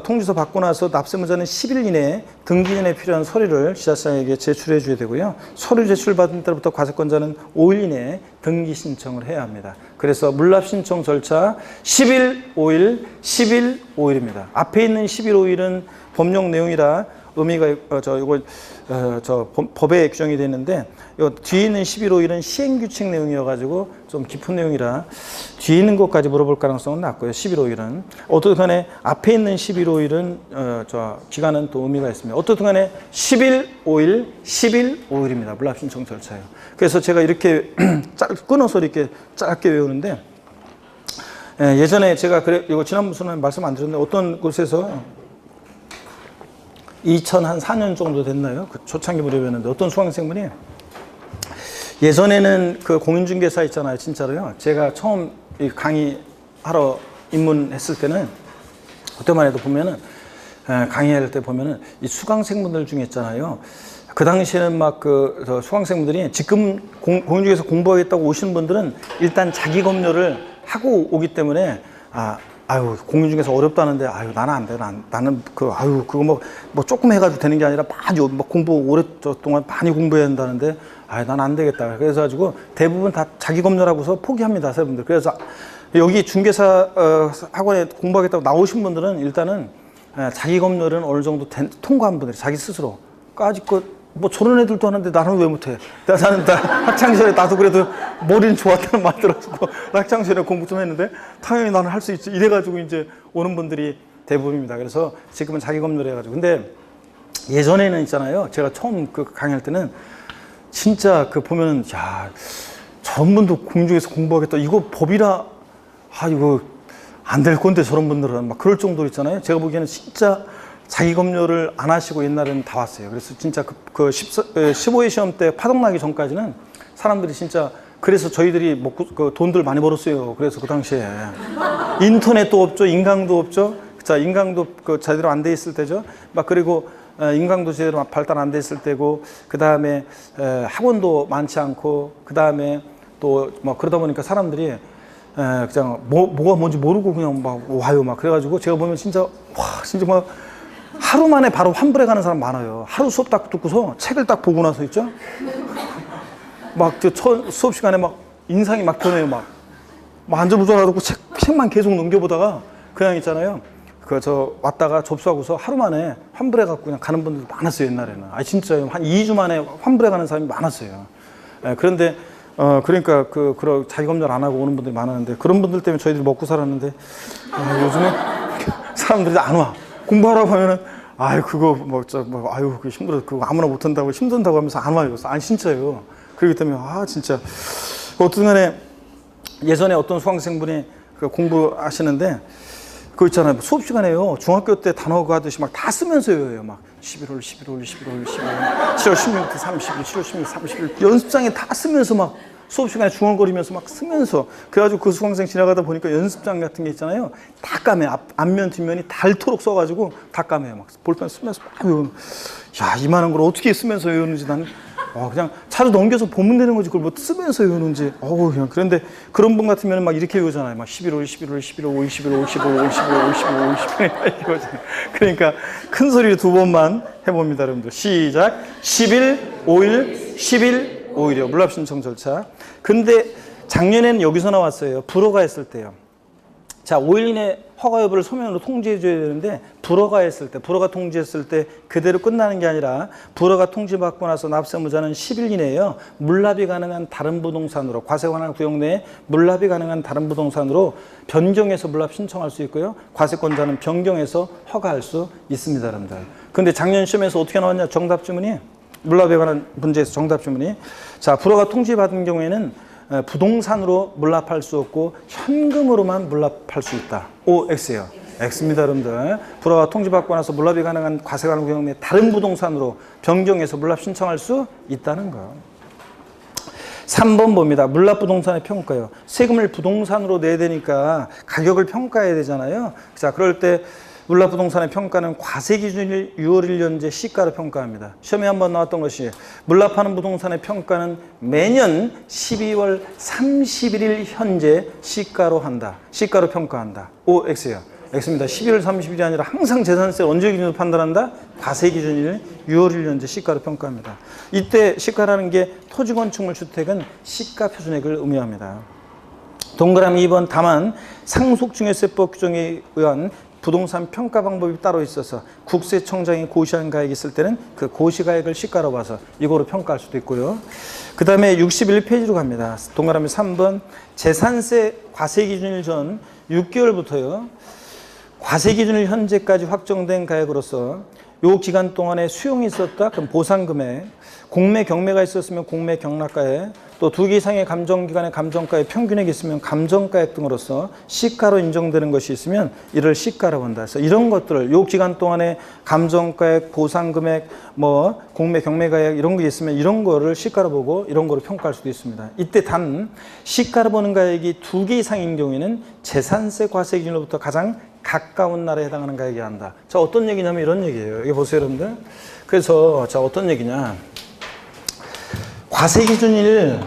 S1: 통지서 받고 나서 납세문자는 10일 이내에 등기 전에 필요한 서류를 지자체장에게 제출해 줘야 되고요. 서류 제출받은 때부터 과세권자는 5일 이내에 등기 신청을 해야 합니다. 그래서 물납 신청 절차 10일 5일 10일 5일입니다. 앞에 있는 10일 5일은 법령 내용이라 의미가 법에 규정이 되어 있는데 요 뒤에 있는 11, 5일은 시행규칙 내용이어가지고 좀 깊은 내용이라 뒤에 있는 것까지 물어볼 가능성은 낮고요. 11, 5일은 어떻든 간에 앞에 있는 11, 5일은 기간은 또 의미가 있습니다. 어떻든 간에 11, 5일, 11, 5일입니다. 물납 신청 절차예요. 그래서 제가 이렇게 끊어서 이렇게 짧게 외우는데 예전에 제가 이거 지난번 수업에 말씀 안 드렸는데 어떤 곳에서 2004년 정도 됐나요? 그 초창기 무렵이었는데 어떤 수강생분이 예전에는 그 공인중개사 있잖아요. 진짜로요. 제가 처음 이 강의하러 입문했을 때는 그때만 해도 보면은 강의할 때 보면은 이 수강생분들 중에 있잖아요. 그 당시에는 막 수강생분들이 지금 공인중개사 공부하겠다고 오시는 분들은 일단 자기 검열을 하고 오기 때문에 아유, 공인중개사 어렵다는데, 아유, 나는 안 돼. 나는 그거 뭐 조금 해가지고 되는 게 아니라 많이, 공부 오랫동안 많이 공부해야 한다는데, 아유, 난 안 되겠다. 그래가지고 대부분 다 자기 검열하고서 포기합니다, 세분들. 그래서 여기 중개사 학원에 공부하겠다고 나오신 분들은 일단은 자기 검열은 어느 정도 통과한 분들이 자기 스스로. 아직 뭐 저런 애들도 하는데 나는 왜 못해? 나는 학창시절에 나도 그래도 머리는 좋았다는 말 들었고 학창시절에 공부 좀 했는데 당연히 나는 할 수 있지 이래가지고 이제 오는 분들이 대부분입니다. 그래서 지금은 자기 검열을 해가지고 근데 예전에는 있잖아요. 제가 처음 강의할 때는 진짜 보면은 야 전분도 공중에서 공부하겠다 이거 법이라 이거 안 될 건데 저런 분들은 막 그럴 정도로 있잖아요. 제가 보기에는 진짜 자기 검열을 안 하시고 옛날에는 다 왔어요. 그래서 진짜 15회 시험 때 파동 나기 전까지는 사람들이 진짜 그래서 저희들이 돈들 많이 벌었어요. 그래서 그 당시에 인터넷도 없죠, 인강도 없죠. 자, 인강도 제대로 안 돼 있을 때죠. 막 그리고 인강도 제대로 발달 안 돼 있을 때고 그 다음에 학원도 많지 않고 그 다음에 또 막 그러다 보니까 사람들이 그냥 뭐가 뭔지 모르고 그냥 막 와요. 막 그래가지고 제가 보면 진짜 진짜 막 하루 만에 바로 환불해 가는 사람 많아요. 하루 수업 딱 듣고서 책을 딱 보고 나서 있죠. 막 수업 시간에 막 인상이 막 변해요. 막 앉아보자고 책만 계속 넘겨보다가 그냥 있잖아요. 왔다가 접수하고서 하루 만에 환불해 갖고 그냥 가는 분들도 많았어요. 옛날에는. 진짜요. 한 2주 만에 환불해 가는 사람이 많았어요. 그런데 그러니까 그런 자기 검열 안 하고 오는 분들이 많았는데 그런 분들 때문에 저희들이 먹고 살았는데 요즘에 사람들이 안 와. 공부하라고 하면은 그거 그거 힘들어 그거 아무나 못한다고 힘든다고 하면서 안 와요. 진짜요. 그렇기 때문에 진짜 어떤 간에 예전에 어떤 수강생분이 공부하시는데 그거 있잖아요. 수업 시간에요. 중학교 때 단어가 하듯이 막 다 쓰면서 외워요. 막 11월 11월 11월 11월 7월 16일 30일 7월 16일 30일 연습장에 다 쓰면서 막 수업 시간에 중얼거리면서 막 쓰면서 그래가지고 그 수강생 지나가다 보니까 연습장 같은 게 있잖아요. 다 까매. 앞면 뒷면이 닳도록 써가지고 다 까매요. 막 볼펜 쓰면서 막 외우는. 야, 이만한 걸 어떻게 쓰면서 외우는지 나는 그냥 차로 넘겨서 보면 되는 거지 그걸 뭐 쓰면서 외우는지 그냥. 그런데 그런 분 같으면 막 이렇게 외우잖아요. 막 11월 11월 11월 5 11월 55 55 55 55 이거잖아요. 그러니까 큰 소리로 두 번만 해봅니다, 여러분들. 시작. 10일 5일 10일 5일이요. 물납 신청 절차. 근데 작년에는 여기서 나왔어요. 불허가 했을 때요. 자, 5일 이내 허가 여부를 서면으로 통지해 줘야 되는데 불허가 했을 때, 불허가 통지했을 때 그대로 끝나는 게 아니라 불허가 통지받고 나서 납세무자는 10일 이내에요. 물납이 가능한 다른 부동산으로, 과세 관할 구역 내에 물납이 가능한 다른 부동산으로 변경해서 물납 신청할 수 있고요. 과세권자는 변경해서 허가할 수 있습니다, 여러분들. 근데 작년 시험에서 어떻게 나왔냐? 정답 지문이, 물납에 관한 문제에서 정답 지문이, 자, 불허가 통지받은 경우에는 부동산으로 물납할 수 없고 현금으로만 물납할 수 있다. O, X예요. X입니다, 여러분들. 불허가 통지받고 나서 물납이 가능한 과세 관할 구역 내 다른 부동산으로 변경해서 물납 신청할 수 있다는 거. 3번 봅니다. 물납 부동산의 평가요. 세금을 부동산으로 내야 되니까 가격을 평가해야 되잖아요. 자, 그럴 때 물납 부동산의 평가는 과세 기준일 6월 1년제 시가로 평가합니다. 시험에 한번 나왔던 것이 물납하는 부동산의 평가는 매년 12월 31일 현재 시가로 한다. 시가로 평가한다. O, X예요. X입니다. 12월 30일이 아니라 항상 재산세 언제 기준으로 판단한다? 과세 기준일 6월 1년제 시가로 평가합니다. 이때 시가라는 게 토지 건축물 주택은 시가 표준액을 의미합니다. 동그라미 2번. 다만 상속증여세법 규정에 의한 부동산 평가 방법이 따로 있어서 국세청장이 고시한 가액이 있을 때는 그 고시가액을 시가로 봐서 이거로 평가할 수도 있고요. 그 다음에 61페이지로 갑니다. 동그라미 3번. 재산세 과세기준일 전 6개월부터요. 과세기준일 현재까지 확정된 가액으로서 요 기간 동안에 수용이 있었다? 그럼 보상금액, 공매 경매가 있었으면 공매 경락가액, 또 2개 이상의 감정기간의 감정가액 평균액이 있으면 감정가액 등으로서 시가로 인정되는 것이 있으면 이를 시가라고 한다. 그래서 이런 것들을 요 기간 동안에 감정가액, 보상금액, 뭐 공매 경매가액 이런 게 있으면 이런 거를 시가로 보고 이런 거로 평가할 수도 있습니다. 이때 단 시가로 보는 가액이 2개 이상인 경우에는 재산세 과세 기준으로부터 가장 가까운 날에 해당하는 가액이 한다. 자, 어떤 얘기냐면 이런 얘기예요. 이거 보세요, 여러분들. 그래서 자, 어떤 얘기냐? 과세기준일,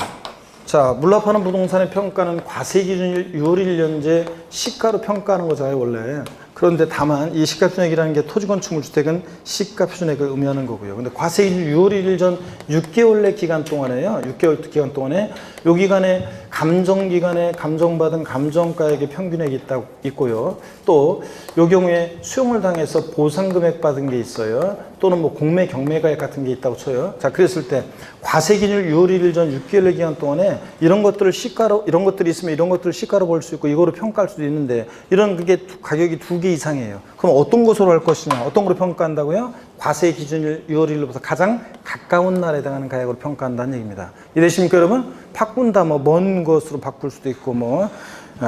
S1: 자, 물납하는 부동산의 평가는 과세기준일 6월 1년제 시가로 평가하는 거잖아요, 원래. 그런데 다만 이 시가표준액이라는 게 토지건축물 주택은 시가표준액을 의미하는 거고요. 근데 과세기준 6월 1일 전 6개월 내 기간 동안에요. 6개월 기간 동안에 요 기간에 감정기간에 감정받은 감정가액의 평균액이 있고요. 또 요 경우에 수용을 당해서 보상금액 받은 게 있어요. 또는 뭐 공매 경매가액 같은 게 있다고 쳐요. 자, 그랬을 때 과세기준 6월 1일 전 6개월 기간 동안에 이런 것들을 시가로, 이런 것들이 있으면 이런 것들을 시가로 볼 수 있고 이거로 평가할 수도 있는데 이런 그게 가격이 2개 이상이에요. 그럼 어떤 것으로 할 것이냐? 어떤 걸로 평가한다고요? 과세기준일 6월 1일부터 가장 가까운 날에 해당하는 가격으로 평가한다는 얘기입니다. 이해되십니까, 여러분? 바꾼다, 뭐 먼 것으로 바꿀 수도 있고 뭐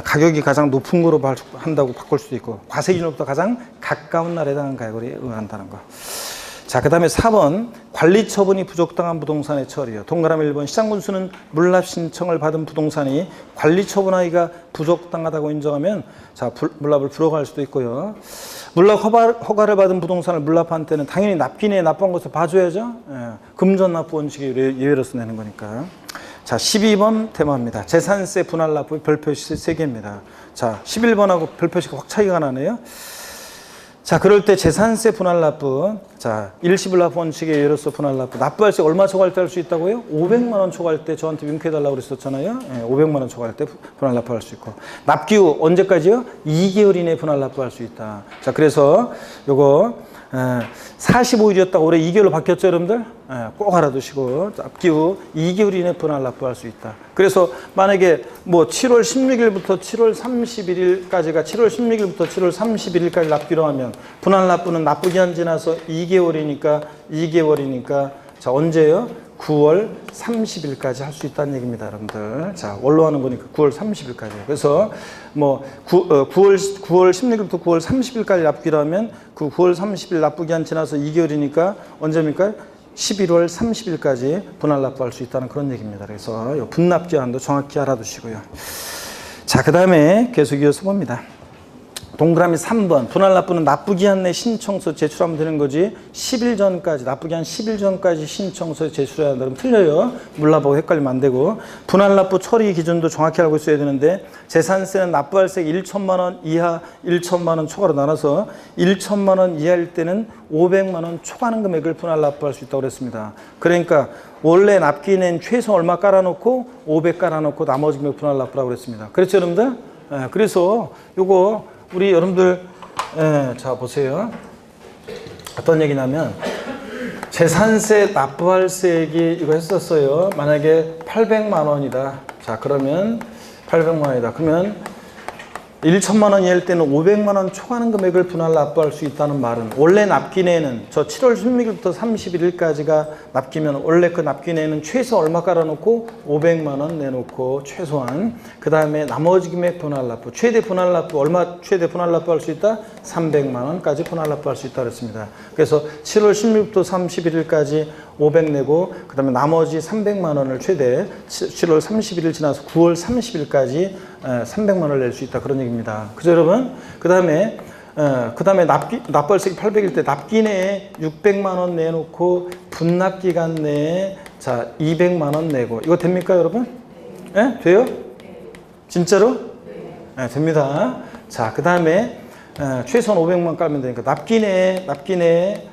S1: 가격이 가장 높은 거로 한다고 바꿀 수도 있고 과세기준으로부터 가장 가까운 날에 해당하는 가격으로 의한다는 거. 자, 그 다음에 4번. 관리 처분이 부족당한 부동산의 처리요. 동그라미 1번. 시장군수는 물납 신청을 받은 부동산이 관리 처분하기가 부족당하다고 인정하면 자, 물납을 불허할 수도 있고요. 물납 허가를 받은 부동산을 물납한 때는 당연히 납기내에 납부한 것을 봐줘야죠. 예, 금전 납부 원칙이 예외로서 내는 거니까. 자, 12번 테마입니다. 재산세 분할 납부 별표시 3개입니다. 자, 11번하고 별표시가 확 차이가 나네요. 자, 그럴 때 재산세 분할 납부, 자, 일시불 납부 원칙에 예외로서 분할 납부, 납부할 때 얼마 초과할 때 할 수 있다고요? 500만 원 초과할 때 저한테 윙크해달라고 그랬었잖아요. 예, 500만 원 초과할 때 분할 납부할 수 있고. 납기후 언제까지요? 2개월 이내에 분할 납부할 수 있다. 자, 그래서 요거 45일이었다가 올해 2개월로 바뀌었죠, 여러분들? 꼭 알아두시고 납기후 2개월 이내 분할 납부할 수 있다. 그래서 만약에 뭐 7월 16일부터 7월 31일까지가 7월 16일부터 7월 31일까지 납기로 하면 분할 납부는 납부기한 지나서 2개월이니까 자, 언제요? 9월 30일까지 할 수 있다는 얘기입니다, 여러분들. 자, 원로 하는 거니까 9월 30일까지. 그래서 뭐 9월 16일부터 9월 30일까지 납기로 하면 그 9월 30일 납부기한 지나서 2개월이니까 언제입니까? 11월 30일까지 분할 납부할 수 있다는 그런 얘기입니다. 그래서 이 분납 기한도 정확히 알아두시고요. 자, 그 다음에 계속 이어서 봅니다. 동그라미 3번 분할 납부는 납부기한 내 신청서 제출하면 되는 거지 10일 전까지 납부기한 10일 전까지 신청서 제출해야 한다. 그럼 틀려요. 물납하고 헷갈리면 안 되고 분할 납부 처리 기준도 정확히 알고 있어야 되는데 재산세는 납부할세 1천만 원 이하 1천만 원 초과로 나눠서 1천만 원 이하일 때는 500만 원 초과하는 금액을 분할 납부할 수 있다고 그랬습니다. 그러니까 원래 납기낸 최소 얼마 깔아놓고 500 깔아놓고 나머지 금액 분할 납부라고 그랬습니다. 그렇죠 여러분들? 그래서 요거 우리 여러분들 자 보세요. 어떤 얘기냐면 재산세 납부할세액이 이거 했었어요. 만약에 800만 원이다. 자 그러면 800만 원이다. 그러면 1천만 원 이하일 때는 500만 원 초과하는 금액을 분할 납부할 수 있다는 말은 원래 납기내는 저 7월 16일부터 31일까지가 납기면 원래 그 납기내는 최소 얼마 깔아놓고 500만 원 내놓고 최소한 그 다음에 나머지 금액 분할 납부 최대 분할 납부 얼마 최대 분할 납부할 수 있다? 300만 원까지 분할 납부할 수 있다 그랬습니다. 그래서 7월 16일부터 31일까지 500 내고 그 다음에 나머지 300만 원을 최대 7월 31일 지나서 9월 30일까지 300만 원을 낼 수 있다 그런 얘기입니다. 그죠 여러분? 그 다음에 납부할세기 800일 때 납기내에 600만 원 내놓고 분납기간 내에 자 200만 원 내고 이거 됩니까 여러분? 예? 돼요? 진짜로? 네, 됩니다. 자 그 다음에 최소한 500만 깔면 되니까 납기내에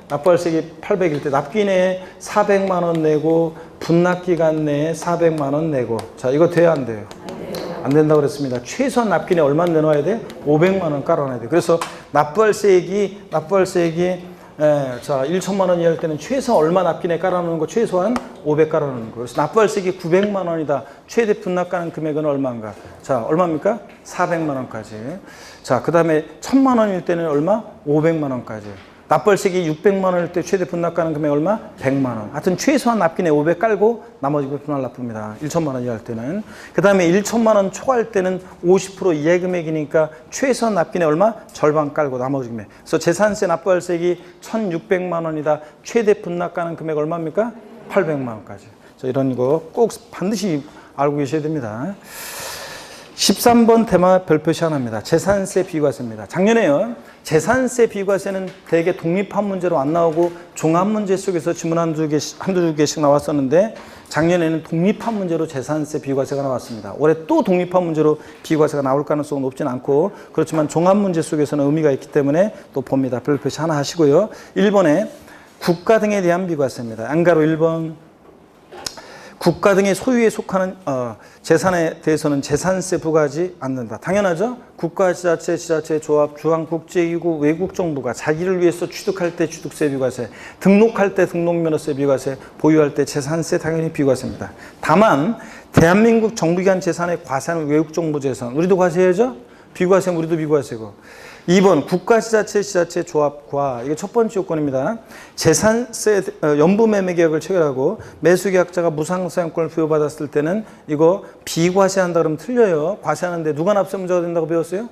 S1: 납부할세기 800일 때 납기내에 400만 원 내고 분납기간 내에 400만 원 내고 자 이거 돼야 안 돼요? 안 된다고 그랬습니다. 최소한 납기내 얼마 내놓아야 돼? 500만 원 깔아놔야 돼. 그래서 납부할세액이 자 1천만 원 이하일 때는 최소 얼마 납기내 깔아놓는 거 최소한 500 깔아놓는 거. 그래서 납부할세액이 900만 원이다. 최대 분납가능 금액은 얼마인가? 자 얼마입니까? 400만 원까지. 자 그 다음에 1000만 원일 때는 얼마? 500만 원까지. 납부할세액이 600만 원일 때 최대 분납가능 금액 얼마? 100만 원. 하여튼 최소한 납기내 500 깔고 나머지 분할 납부입니다. 1천만 원 이하일 때는. 그 다음에 1천만 원 초과할 때는 50% 이하 금액이니까 최소한 납기내 얼마? 절반 깔고 나머지 금액. 그래서 재산세 납부할세액이 1,600만 원이다. 최대 분납가능 금액 얼마입니까? 800만 원까지. 자, 이런 거 꼭 반드시 알고 계셔야 됩니다. 13번 테마 별표시 하나입니다. 재산세 비과세입니다. 작년에요. 재산세 비과세는 대개 독립한 문제로 안 나오고 종합 문제 속에서 지문 한두 개씩 나왔었는데 작년에는 독립한 문제로 재산세 비과세가 나왔습니다. 올해 또 독립한 문제로 비과세가 나올 가능성은 높진 않고 그렇지만 종합 문제 속에서는 의미가 있기 때문에 또 봅니다. 별표시 하나 하시고요. 1번에 국가 등에 대한 비과세입니다. 안가로 1번 국가 등의 소유에 속하는 재산에 대해서는 재산세 부과하지 않는다. 당연하죠. 국가, 지자체, 조합, 주한, 국제기구, 외국 정부가 자기를 위해서 취득할 때 취득세 비과세, 등록할 때 등록면허세 비과세, 보유할 때 재산세 당연히 비과세입니다. 다만 대한민국 정부기관 재산에 과세하는 외국 정부 재산 우리도 과세해야죠. 비과세면 우리도 비과세고. 2번 국가, 지자체, 조합과 이게 첫 번째 요건입니다. 재산세 연부매매 계약을 체결하고 매수계약자가 무상사용권을 부여받았을 때는 이거 비과세한다 그러면 틀려요. 과세하는데 누가 납세문자가 된다고 배웠어요?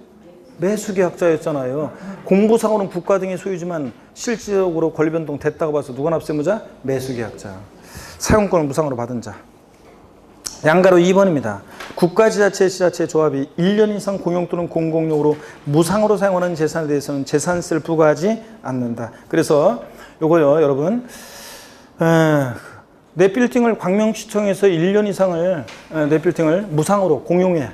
S1: 매수계약자였잖아요. 공부상으로는 국가 등의 소유지만 실질적으로 권리변동 됐다고 봐서 누가 납세문자? 매수계약자. 사용권을 무상으로 받은 자. 양가로 2번입니다. 국가, 지자체, 조합이 1년 이상 공용 또는 공공용으로 무상으로 사용하는 재산에 대해서는 재산세를 부과하지 않는다. 그래서 요거요, 여러분. 내 빌딩을 광명시청에서 1년 이상을 내 빌딩을 무상으로 공용해.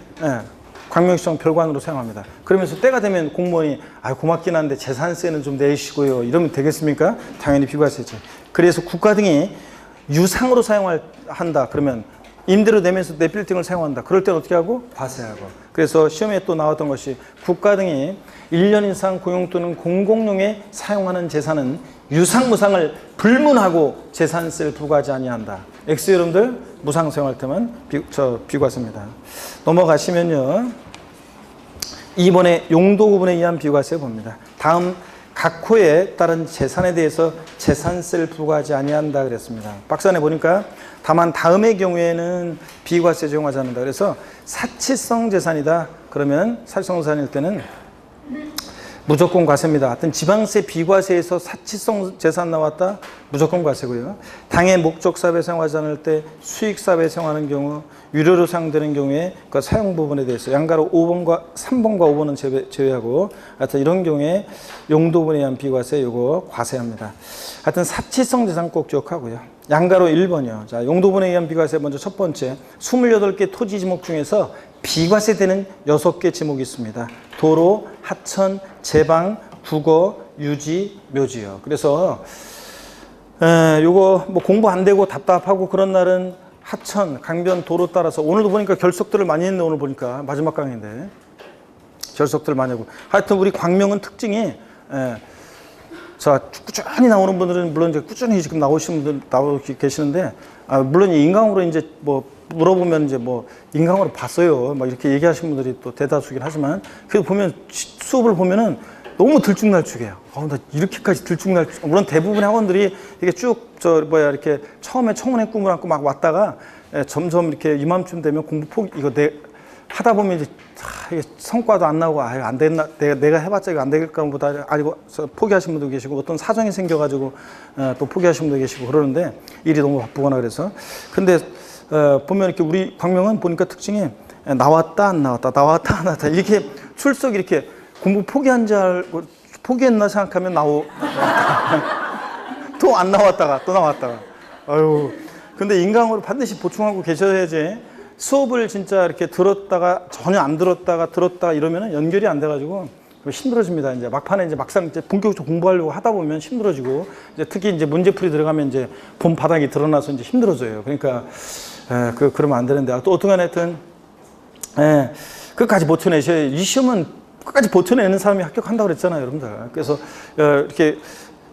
S1: 광명시청 별관으로 사용합니다. 그러면서 때가 되면 공무원이 고맙긴 한데 재산세는 좀 내시고요. 이러면 되겠습니까? 당연히 비과세지. 그래서 국가 등이 유상으로 사용한다. 그러면 임대료 내면서 내 빌딩을 사용한다. 그럴 때는 어떻게 하고? 과세하고. 그래서 시험에 또 나왔던 것이 국가 등이 1년 이상 공용 또는 공공용에 사용하는 재산은 유상, 무상을 불문하고 재산세를 부과하지 아니한다. X 여러분들 무상 사용할 때만 비과세입니다. 넘어가시면요. 2번에 용도 구분에 의한 비과세 봅니다. 다음 각 호에 따른 재산에 대해서 재산세를 부과하지 아니한다 그랬습니다. 박스 안에 보니까 다만 다음의 경우에는 비과세 적용하지 않는다. 그래서 사치성 재산이다. 그러면 사치성 재산일 때는 무조건 과세입니다. 하여튼 지방세 비과세에서 사치성 재산 나왔다? 무조건 과세고요. 당의 목적사업에 사용하지 않을 때 수익사업에 사용하는 경우 유료로 사용되는 경우에 그 사용 부분에 대해서 양가로 5번과 3번과 5번은 제외하고 하여튼 이런 경우에 용도분에 의한 비과세 요거 과세합니다. 하여튼 사치성 재산 꼭 기억하고요. 양가로 1번이요. 자, 용도분에 의한 비과세 먼저 첫 번째 28개 토지 지목 중에서 비과세되는 6개 지목이 있습니다. 도로, 하천, 제방, 국어, 유지, 묘지요. 그래서 요거 뭐 공부 안 되고 답답하고 그런 날은 하천, 강변, 도로 따라서 오늘도 보니까 결석들을 많이 했네. 오늘 보니까 마지막 강의인데 결석들 많이 하고 하여튼 우리 광명은 특징이 자 꾸준히 나오는 분들은 물론 이제 꾸준히 지금 나오시는 분들 나오고 계시는데 물론 인강으로 이제 뭐 물어보면 이제 뭐 인강으로 봤어요. 막 이렇게 얘기하시는 분들이 또 대다수긴 하지만 그래도 보면 수업을 보면은 너무 들쭉날쭉해요. 나 이렇게까지 들쭉날쭉. 물론 대부분의 학원들이 이게 쭉 이렇게 처음에 청운의 꿈을 안고 막 왔다가 점점 이렇게 이맘쯤 되면 공부 포기 이거 하다 보면 이제 이게 성과도 안 나오고 안 됐나 내가 해봤자 이거 안 될까 보다 아니고 포기하신 분도 계시고 어떤 사정이 생겨가지고 또 포기하신 분도 계시고 그러는데 일이 너무 바쁘거나 그래서 근데 보면 이렇게 우리 광명은 보니까 특징이 나왔다 안 나왔다 나왔다 안 나왔다 이렇게 출석 이렇게 공부 포기한 줄 알고 포기했나 생각하면 또 안 나왔다가 또 나왔다가 아유 근데 인강으로 반드시 보충하고 계셔야지 수업을 진짜 이렇게 들었다가 전혀 안 들었다가 이러면은 연결이 안 돼가지고 힘들어집니다. 이제 막판에 이제 막상 이제 본격적으로 공부하려고 하다 보면 힘들어지고 이제 특히 이제 문제풀이 들어가면 이제 본 바닥이 드러나서 이제 힘들어져요. 그러니까 그러면 안 되는데 또 어떻게 하여튼 끝까지 버텨내셔야 이 시험은 끝까지 버텨내는 사람이 합격한다고 그랬잖아요, 여러분들. 그래서 이렇게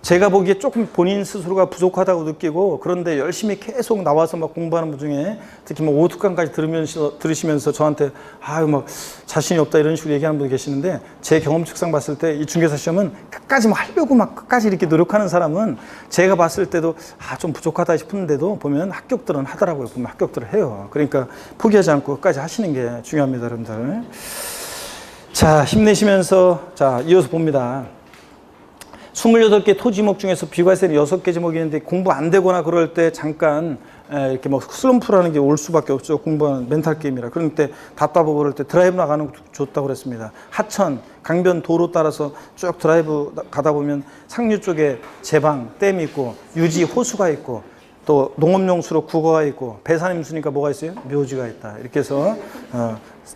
S1: 제가 보기에 조금 본인 스스로가 부족하다고 느끼고 그런데 열심히 계속 나와서 막 공부하는 분 중에 특히 뭐 오특강까지 들으시면서 저한테 아유 막 자신이 없다 이런 식으로 얘기하는 분이 계시는데 제 경험 측상 봤을 때 이 중개사 시험은 끝까지 막 하려고 막 끝까지 이렇게 노력하는 사람은 제가 봤을 때도 좀 부족하다 싶은데도 보면 합격들은 하더라고요. 보면 합격들을 해요. 그러니까 포기하지 않고 끝까지 하시는 게 중요합니다, 여러분들. 자, 힘내시면서 자 이어서 봅니다. 28개 토지목 중에서 비과세는 6개 지목이 있는데 공부 안 되거나 그럴 때 잠깐 이렇게 뭐 슬럼프라는 게 올 수밖에 없죠. 공부하는 멘탈 게임이라. 그럴 때 답답하고 그럴 때 드라이브 나가는 거 좋다고 그랬습니다. 하천, 강변, 도로 따라서 쭉 드라이브 가다 보면 상류 쪽에 제방, 댐이 있고 유지, 호수가 있고 또 농업용수로 국어가 있고 배산임수니까 뭐가 있어요? 묘지가 있다. 이렇게 해서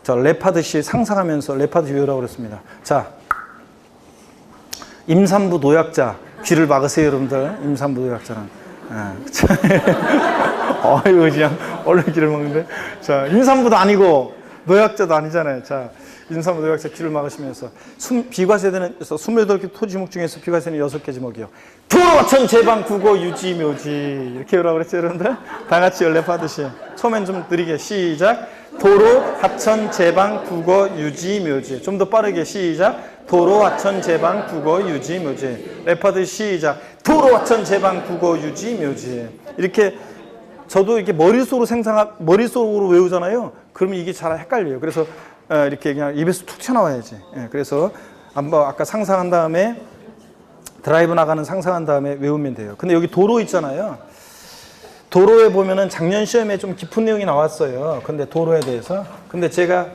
S1: 랩하듯이 상상하면서 랩하듯이 외우라고 그랬습니다. 자. 임산부 노약자 귀를 막으세요, 여러분들. 임산부 노약자는 어이구 그냥 얼른 귀를 막는데 자 임산부도 아니고 노약자도 아니잖아요. 자 임산부 노약자 귀를 막으시면서 비과세되는 28개 토지목 중에서 비과세는 6개 지목이요. 도로, 하천, 제방, 국어, 유지, 묘지 이렇게 외우라고 그랬죠, 여러분들. 다 같이 랩하듯이 처음엔 좀 느리게 시작. 도로, 하천, 제방, 국어, 유지, 묘지. 좀 더 빠르게 시작. 도로, 하천, 제방, 국어, 유지, 묘지. 랩하듯이 시작. 도로, 하천, 제방, 국어, 유지, 묘지. 이렇게 저도 이렇게 머릿속으로 외우잖아요. 그러면 이게 잘 헷갈려요. 그래서 이렇게 그냥 입에서 툭 튀어나와야지. 그래서 한번 아까 상상한 다음에 드라이브 나가는 상상한 다음에 외우면 돼요. 근데 여기 도로 있잖아요. 도로에 보면은 작년 시험에 좀 깊은 내용이 나왔어요. 근데 도로에 대해서. 근데 제가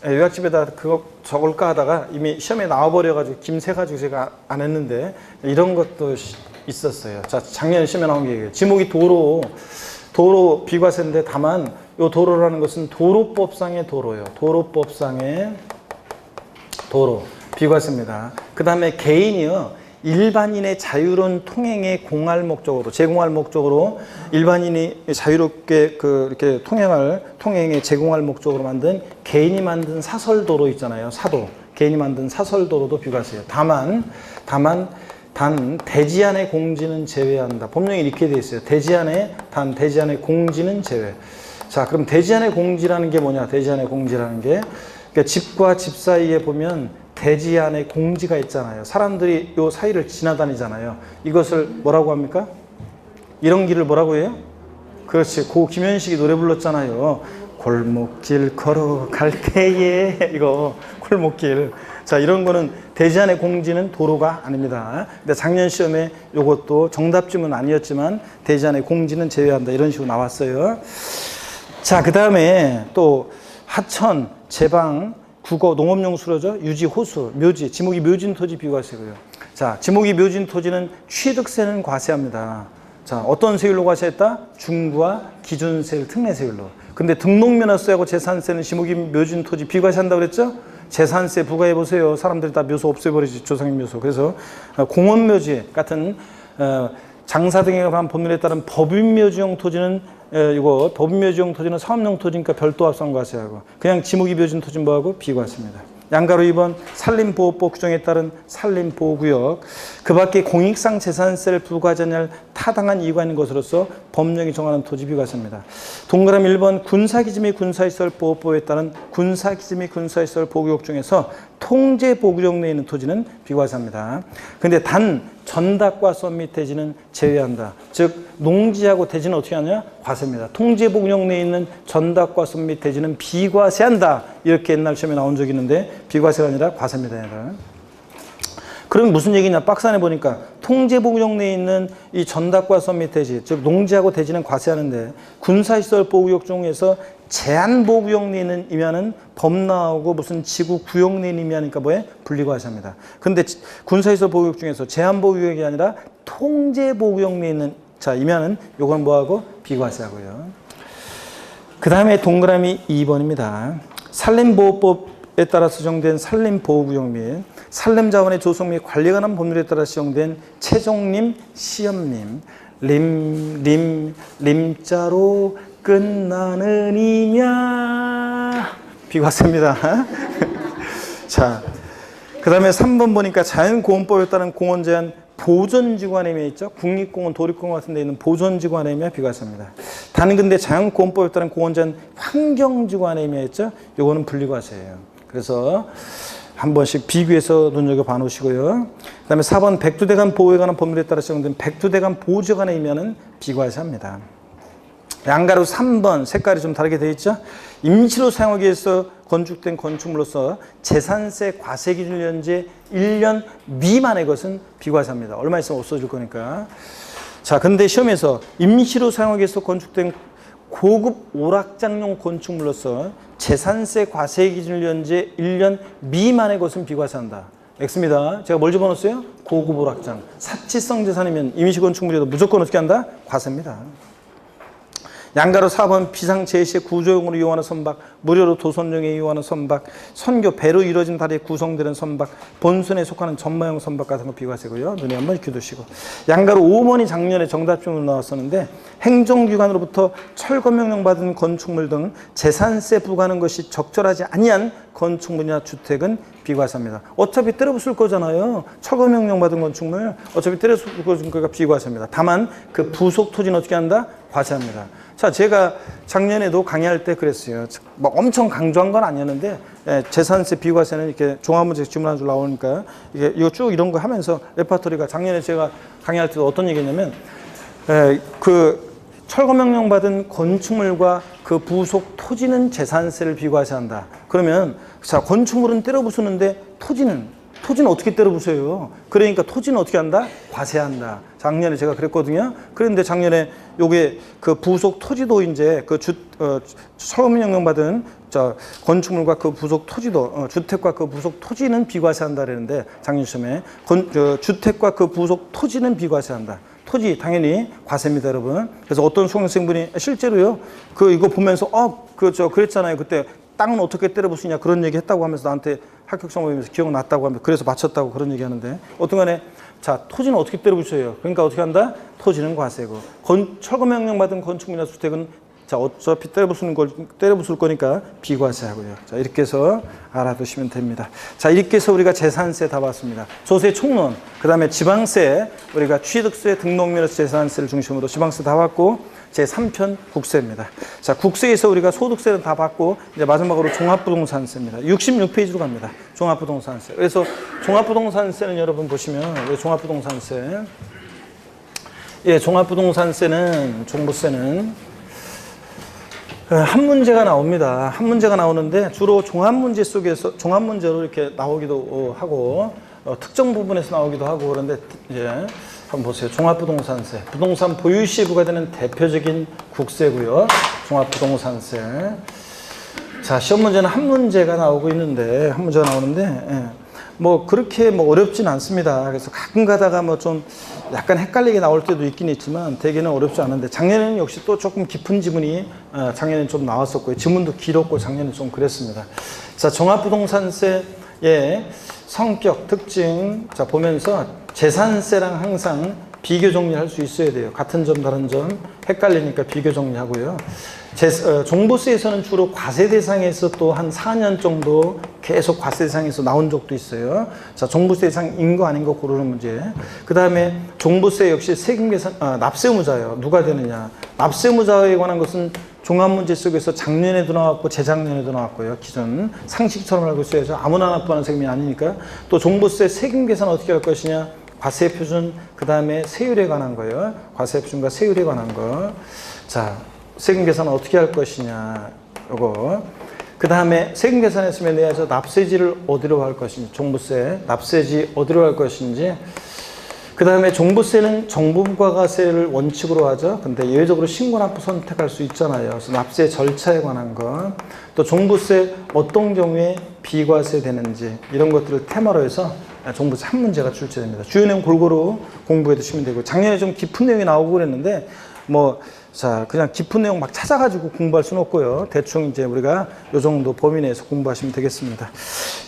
S1: 요약집에다 그거 적을까 하다가 이미 시험에 나와버려가지고 김새가지고 제가 안 했는데 이런 것도 있었어요. 자, 작년 시험에 나온 게 지목이 도로 비과세인데 다만 이 도로라는 것은 도로법상의 도로예요. 도로법상의 도로 비과세입니다. 그 다음에 개인이요. 일반인의 자유로운 통행에 공할 목적으로 제공할 목적으로 일반인이 자유롭게 이렇게 통행에 제공할 목적으로 만든 개인이 만든 사설도로 있잖아요. 사도 개인이 만든 사설도로도 비과세예요. 다만 대지안의 공지는 제외한다. 법령에 이렇게 돼 있어요. 대지안의 공지는 제외. 자, 그럼 대지안의 공지라는 게 뭐냐? 대지안의 공지라는 게 그러니까 집과 집 사이에 보면 대지 안에 공지가 있잖아요. 사람들이 요 사이를 지나다니잖아요. 이것을 뭐라고 합니까? 이런 길을 뭐라고 해요? 그렇지. 고 김현식이 노래 불렀잖아요. 골목길 걸어갈 때에 이거 골목길. 자, 이런 거는 대지안의 공지는 도로가 아닙니다. 근데 작년 시험에 이것도 정답지문 아니었지만 대지안의 공지는 제외한다 이런 식으로 나왔어요. 자, 그 다음에 또 하천, 제방, 국어, 농업용 수로죠. 유지, 호수, 묘지, 지목이 묘진 토지 비과세고요. 자, 지목이 묘진 토지는 취득세는 과세합니다. 자, 어떤 세율로 과세했다? 중과 기준세율, 특례세율로. 근데 등록면허세하고 재산세는 지목이 묘진 토지 비과세한다고 그랬죠? 재산세 부과해 보세요. 사람들이 다 묘소 없애버리지, 조상인 묘소. 그래서 공원묘지 같은 장사 등에 관한 법률에 따른 법인묘지용 토지는 이거 법인묘지용 토지는 사업용 토지니까 별도 합산과세하고 그냥 지목이 묘진 토지는 뭐하고 비과세입니다. 양가로 2번 산림보호법 규정에 따른 산림보호구역 그 밖에 공익상 재산세를 부과하지 않을 타당한 이유가 있는 것으로서 법령이 정하는 토지 비과세입니다. 동그라미 1번 군사기지 및 군사시설 보호법에 따른 군사기지 및 군사시설 보호구역 중에서 통제보호구역 내에 있는 토지는 비과세합니다. 근데 단 전닭과 썸밑 대지는 제외한다. 즉 농지하고 대지는 어떻게 하냐? 과세입니다. 통제보호구역 내에 있는 전닭과 썸밑 대지는 비과세한다. 이렇게 옛날 시험에 나온 적이 있는데 비과세가 아니라 과세입니다. 얘는. 그럼 무슨 얘기냐? 박스 안에 보니까 통제보호구역 내에 있는 이 전닭과 썸밑 대지, 즉 농지하고 대지는 과세하는데 군사시설 보호구역 중에서 제한보호구역 내에 있는 임야는 법 나오고 무슨 지구구역 내에 있는 임야니까 뭐에? 분리과세합니다. 근데 군사시설 보호구역 중에서 제한보호구역이 아니라 통제보호구역 내에 있는 자 임야는 요건 뭐하고? 비과세하고요. 그 다음에 동그라미 2번입니다. 산림보호법에 따라 지정된 산림보호구역 및 산림자원의 조성 및 관리에 관한 법률에 따라 지정된 채종림, 시험림, 림자로 끝나는 임야 비과세입니다. 자, 그 다음에 3번 보니까 자연공원법에 따른 공원 제한 보존지구 안에 임야 있죠. 국립공원, 도립공원 같은 데 있는 보존지구 안에 임야 비과세입니다. 다른 근데 자연공원법에 따른 공원 제한 환경지구 안에 임야 있죠. 요거는 분리과세예요. 그래서 한 번씩 비교해서 눈여겨봐 놓으시고요. 그 다음에 4번 백두대간 보호에 관한 법률에 따라 지정된 백두대간 보호지구 안에 임야는 비과세합니다. 양가로 3번 색깔이 좀 다르게 되어 있죠. 임시로 사용하기 위해서 건축된 건축물로서 재산세 과세 기준 연재 1년 미만의 것은 비과세합니다. 얼마 있으면 없어질 거니까. 자, 근데 시험에서 임시로 사용하기 위해서 건축된 고급 오락장용 건축물로서 재산세 과세 기준 연재 1년 미만의 것은 비과세한다. X입니다. 제가 뭘 집어넣었어요? 고급 오락장. 사치성 재산이면 임시 건축물이라도 무조건 어떻게 한다? 과세입니다. 양가로 4번 비상제시의 구조용으로 이용하는 선박, 무료로 도선용에 이용하는 선박, 선교 배로 이루어진 다리에 구성되는 선박, 본선에 속하는 전마용 선박 같은 거 비과세고요. 눈에 한번 익혀두시고. 양가로 5번이 작년에 정답중으로 나왔었는데 행정기관으로부터 철거명령 받은 건축물 등 재산세 부과하는 것이 적절하지 아니한 건축물이나 주택은 비과세입니다. 어차피 때려부술 거잖아요. 철거명령 받은 건축물 어차피 때려부술 거니까 비과세입니다. 다만 그 부속 토지는 어떻게 한다? 과세합니다. 자, 제가 작년에도 강의할 때 그랬어요. 뭐 엄청 강조한 건 아니었는데 재산세 비과세는 이렇게 종합문제 질문 한 줄 나오니까 이거 쭉 이런 거 하면서 레파토리가 작년에 제가 강의할 때도 어떤 얘기냐면 그 철거명령 받은 건축물과 그 부속 토지는 재산세를 비과세한다. 그러면 자, 건축물은 때려 부수는데 토지는 어떻게 때려 부숴요? 그러니까 토지는 어떻게 한다? 과세한다. 작년에 제가 그랬거든요. 그런데 작년에 요게 그 부속 토지도 이제 그 철거명령 받은 건축물과 그 부속 토지도 주택과 그 부속 토지는 비과세한다 그랬는데 작년 시험에 주택과 그 부속 토지는 비과세한다. 토지 당연히 과세입니다, 여러분. 그래서 어떤 수강생분이 실제로요, 이거 보면서 그랬잖아요. 그때 땅은 어떻게 때려 부수냐 그런 얘기 했다고 하면서 나한테 합격증 보면서 기억났다고 하면서 그래서 맞췄다고 그런 얘기 하는데 어떤간에 자, 토지는 어떻게 때려 부숴요? 그러니까 어떻게 한다? 토지는 과세고 철거명령 받은 건축물이나 주택은 자, 어차피 때려 부술 거니까 비과세하고요. 자, 이렇게 해서 알아두시면 됩니다. 자, 이렇게 해서 우리가 재산세 다 봤습니다. 조세 총론, 그 다음에 지방세, 우리가 취득세, 등록면허세, 재산세를 중심으로 지방세 다 봤고, 제3편 국세입니다. 자, 국세에서 우리가 소득세는 다 봤고, 이제 마지막으로 종합부동산세입니다. 66페이지로 갑니다. 종합부동산세. 그래서 종합부동산세는 여러분 보시면, 종합부동산세. 종합부동산세는, 종부세는, 한 문제가 나옵니다. 한 문제가 나오는데 주로 종합 문제 속에서 종합 문제로 이렇게 나오기도 하고 특정 부분에서 나오기도 하고 그런데 이제 한번 보세요. 종합부동산세, 부동산 보유 시에 부과되는 대표적인 국세고요. 종합부동산세. 자, 시험 문제는 한 문제가 나오고 있는데 한 문제가 나오는데 뭐 그렇게 뭐 어렵진 않습니다. 그래서 가끔 가다가 뭐 좀 약간 헷갈리게 나올 때도 있긴 있지만 대개는 어렵지 않은데 작년에는 역시 또 조금 깊은 지문이 작년에는 좀 나왔었고요. 지문도 길었고 작년에 좀 그랬습니다. 자, 종합부동산세의 성격, 특징 자 보면서 재산세랑 항상 비교 정리할 수 있어야 돼요. 같은 점 다른 점 헷갈리니까 비교 정리하고요. 종부세에서는 주로 과세 대상에서 또 한 4년 정도 계속 과세 대상에서 나온 적도 있어요. 자, 종부세 대상인 거 아닌 거 고르는 문제. 그 다음에 종부세 역시 세금 계산, 납세무자예요. 누가 되느냐. 납세무자에 관한 것은 종합문제 속에서 작년에도 나왔고 재작년에도 나왔고요. 기존 상식처럼 알고 있어야죠. 아무나 납부하는 세금이 아니니까. 또 종부세 세금 계산 어떻게 할 것이냐. 과세 표준, 그 다음에 세율에 관한 거예요. 과세 표준과 세율에 관한 거. 자, 세금 계산은 어떻게 할 것이냐. 요거. 그 다음에 세금 계산했으면 내야죠. 납세지를 어디로 할 것인지. 종부세, 납세지 어디로 할 것인지. 그 다음에 종부세는 정부 부가가세를 원칙으로 하죠. 근데 예외적으로 신고납부 선택할 수 있잖아요. 그래서 납세 절차에 관한 거. 또 종부세 어떤 경우에 비과세 되는지 이런 것들을 테마로 해서 종부세 한 문제가 출제됩니다. 주요 내용 골고루 공부해 두시면 되고 작년에 좀 깊은 내용이 나오고 그랬는데 자 그냥 깊은 내용 막 찾아가지고 공부할 수는 없고요. 대충 이제 우리가 요 정도 범위 내에서 공부하시면 되겠습니다.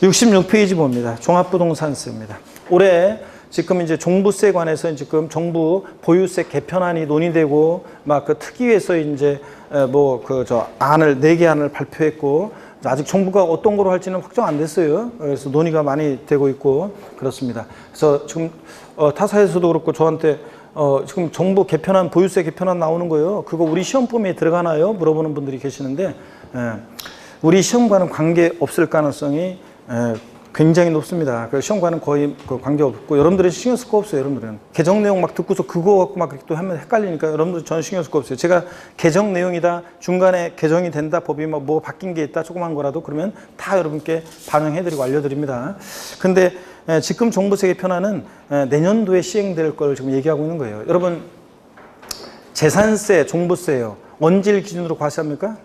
S1: 66페이지 봅니다. 종합부동산세입니다. 올해 지금 이제 종부세에 관해서 지금 정부 보유세 개편안이 논의되고 막 그 특위에서 이제 안을 4개 안을 발표했고 아직 정부가 어떤 거로 할지는 확정 안 됐어요. 그래서 논의가 많이 되고 있고 그렇습니다. 그래서 지금 타사에서도 그렇고 저한테 지금 정부 개편안 보유세 개편안 나오는 거예요. 그거 우리 시험 범위에 들어가나요? 물어보는 분들이 계시는데 우리 시험과는 관계 없을 가능성이 굉장히 높습니다. 시험과는 거의 관계 없고 여러분들은 신경 쓸 거 없어요. 여러분들은 개정 내용 막 듣고서 그거 갖고 막 또 하면 헷갈리니까 여러분들 전혀 신경 쓸 거 없어요. 제가 개정 내용이다 중간에 개정이 된다 법이 뭐 바뀐 게 있다 조그만 거라도 그러면 다 여러분께 반영해드리고 알려드립니다. 근데 지금 종부세 개편안은 내년도에 시행될 걸 지금 얘기하고 있는 거예요. 여러분 재산세 종부세요. 언제를 기준으로 과세합니까?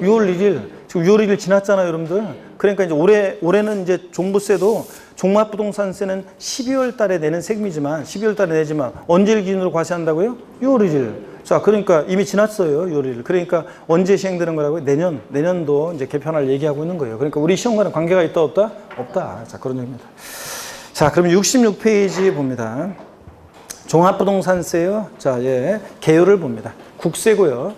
S1: 6월 1일. 지금 6월 1일 지났잖아요, 여러분들. 그러니까 이제 올해는 이제 종부세도 종합부동산세는 12월 달에 내는 세금이지만 12월 달에 내지만 언제를 기준으로 과세한다고요? 6월 1일. 자, 그러니까 이미 지났어요, 6월 1일. 그러니까 언제 시행되는 거라고요? 내년도 이제 개편을 얘기하고 있는 거예요. 그러니까 우리 시험과는 관계가 있다, 없다? 없다. 자, 그런 얘기입니다. 자, 그럼 66페이지 봅니다. 종합부동산세요. 자, 개요를 봅니다. 국세고요.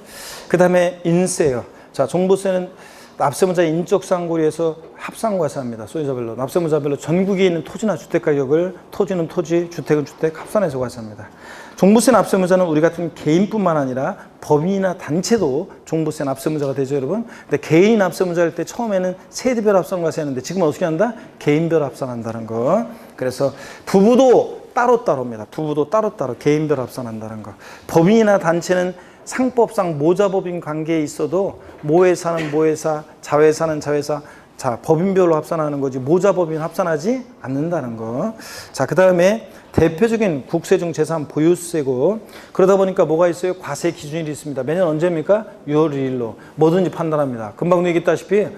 S1: 그 다음에 인세요. 자, 종부세는 납세무자 인적 상고리에서 합산과세합니다. 소유자별로. 납세무자별로 전국에 있는 토지나 주택 가격을 토지는 토지, 주택은 주택 합산해서 과세합니다. 종부세 납세무자는 우리 같은 개인뿐만 아니라 법인이나 단체도 종부세 납세무자가 되죠, 여러분. 근데 개인 납세무자일 때 처음에는 세대별 합산과세했는데 지금은 어떻게 한다? 개인별 합산한다는 거. 그래서 부부도 따로따로입니다. 부부도 따로따로 개인별 합산한다는 거. 법인이나 단체는 상법상 모자법인 관계에 있어도 모회사는 모회사, 자회사는 자회사, 자 법인별로 합산하는 거지 모자법인 합산하지 않는다는 거. 자, 그 다음에 대표적인 국세 중 재산 보유세고 그러다 보니까 뭐가 있어요? 과세 기준이 있습니다. 매년 언제입니까? 6월 1일로 뭐든지 판단합니다. 금방 얘기했다시피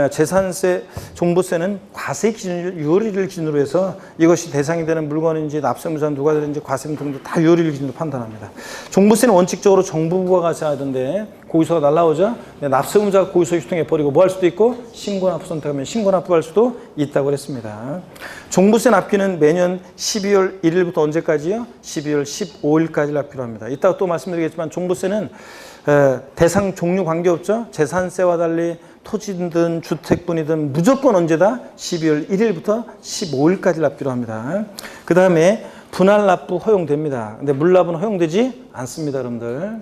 S1: 재산세, 종부세는 과세 기준일 6월 1일 기준으로 해서 이것이 대상이 되는 물건인지 납세무자는 누가 되는지 과세금 등도 다 6월 1일 기준으로 판단합니다. 종부세는 원칙적으로 정부 부가가세하던데 고의서가 날라오죠. 납세무자가 고의서 유통해버리고 뭐 할 수도 있고 신고납부 선택하면 신고납부할 수도 있다고 그랬습니다. 종부세 납기는 매년 12월 1일부터 언제까지요? 12월 15일까지 납기로 합니다. 이따가 또 말씀드리겠지만 종부세는 대상 종류 관계없죠. 재산세와 달리 토지든 주택분이든 무조건 언제다? 12월 1일부터 15일까지 납기로 합니다. 그 다음에 분할 납부 허용됩니다. 근데 물납은 허용되지 않습니다, 여러분들.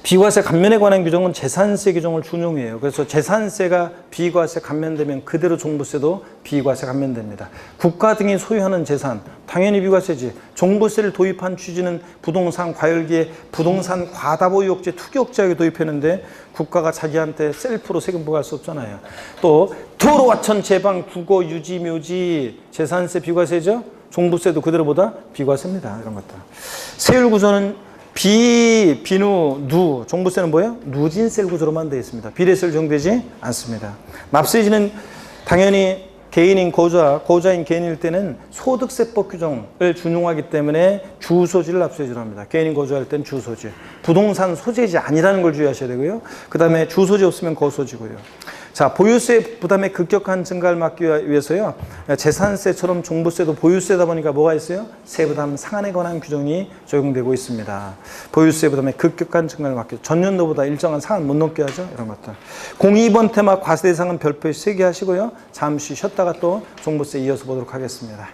S1: 비과세 감면에 관한 규정은 재산세 규정을 준용해요. 그래서 재산세가 비과세 감면되면 그대로 종부세도 비과세 감면됩니다. 국가 등이 소유하는 재산, 당연히 비과세지. 종부세를 도입한 취지는 부동산 과열기에 부동산 과다보유 의혹제, 투기 억제하게 도입했는데 국가가 자기한테 셀프로 세금 부과할 수 없잖아요. 또 도로, 하천, 제방, 국어, 유지, 묘지, 재산세 비과세죠. 종부세도 그대로보다 비과세입니다. 이런 것들. 세율 구조는 비누, 누, 종부세는 뭐예요? 누진세 구조로만 되어 있습니다. 비례세율 적용되지 않습니다. 납세지는 당연히 개인인 고자인 개인일 때는 소득세법 규정을 준용하기 때문에 주소지를 납세지로 합니다. 개인인 거주할 때는 주소지. 부동산 소재지 아니라는 걸 주의하셔야 되고요. 그 다음에 주소지 없으면 거소지고요. 자, 보유세 부담의 급격한 증가를 막기 위해서요. 재산세처럼 종부세도 보유세다 보니까 뭐가 있어요? 세부담 상한에 관한 규정이 적용되고 있습니다. 보유세 부담의 급격한 증가를 막기 위해서 전년도보다 일정한 상한 못 넘게 하죠. 이런 것들. 02번 테마 과세 대상은 별표에 세게 하시고요. 잠시 쉬었다가 또 종부세 이어서 보도록 하겠습니다.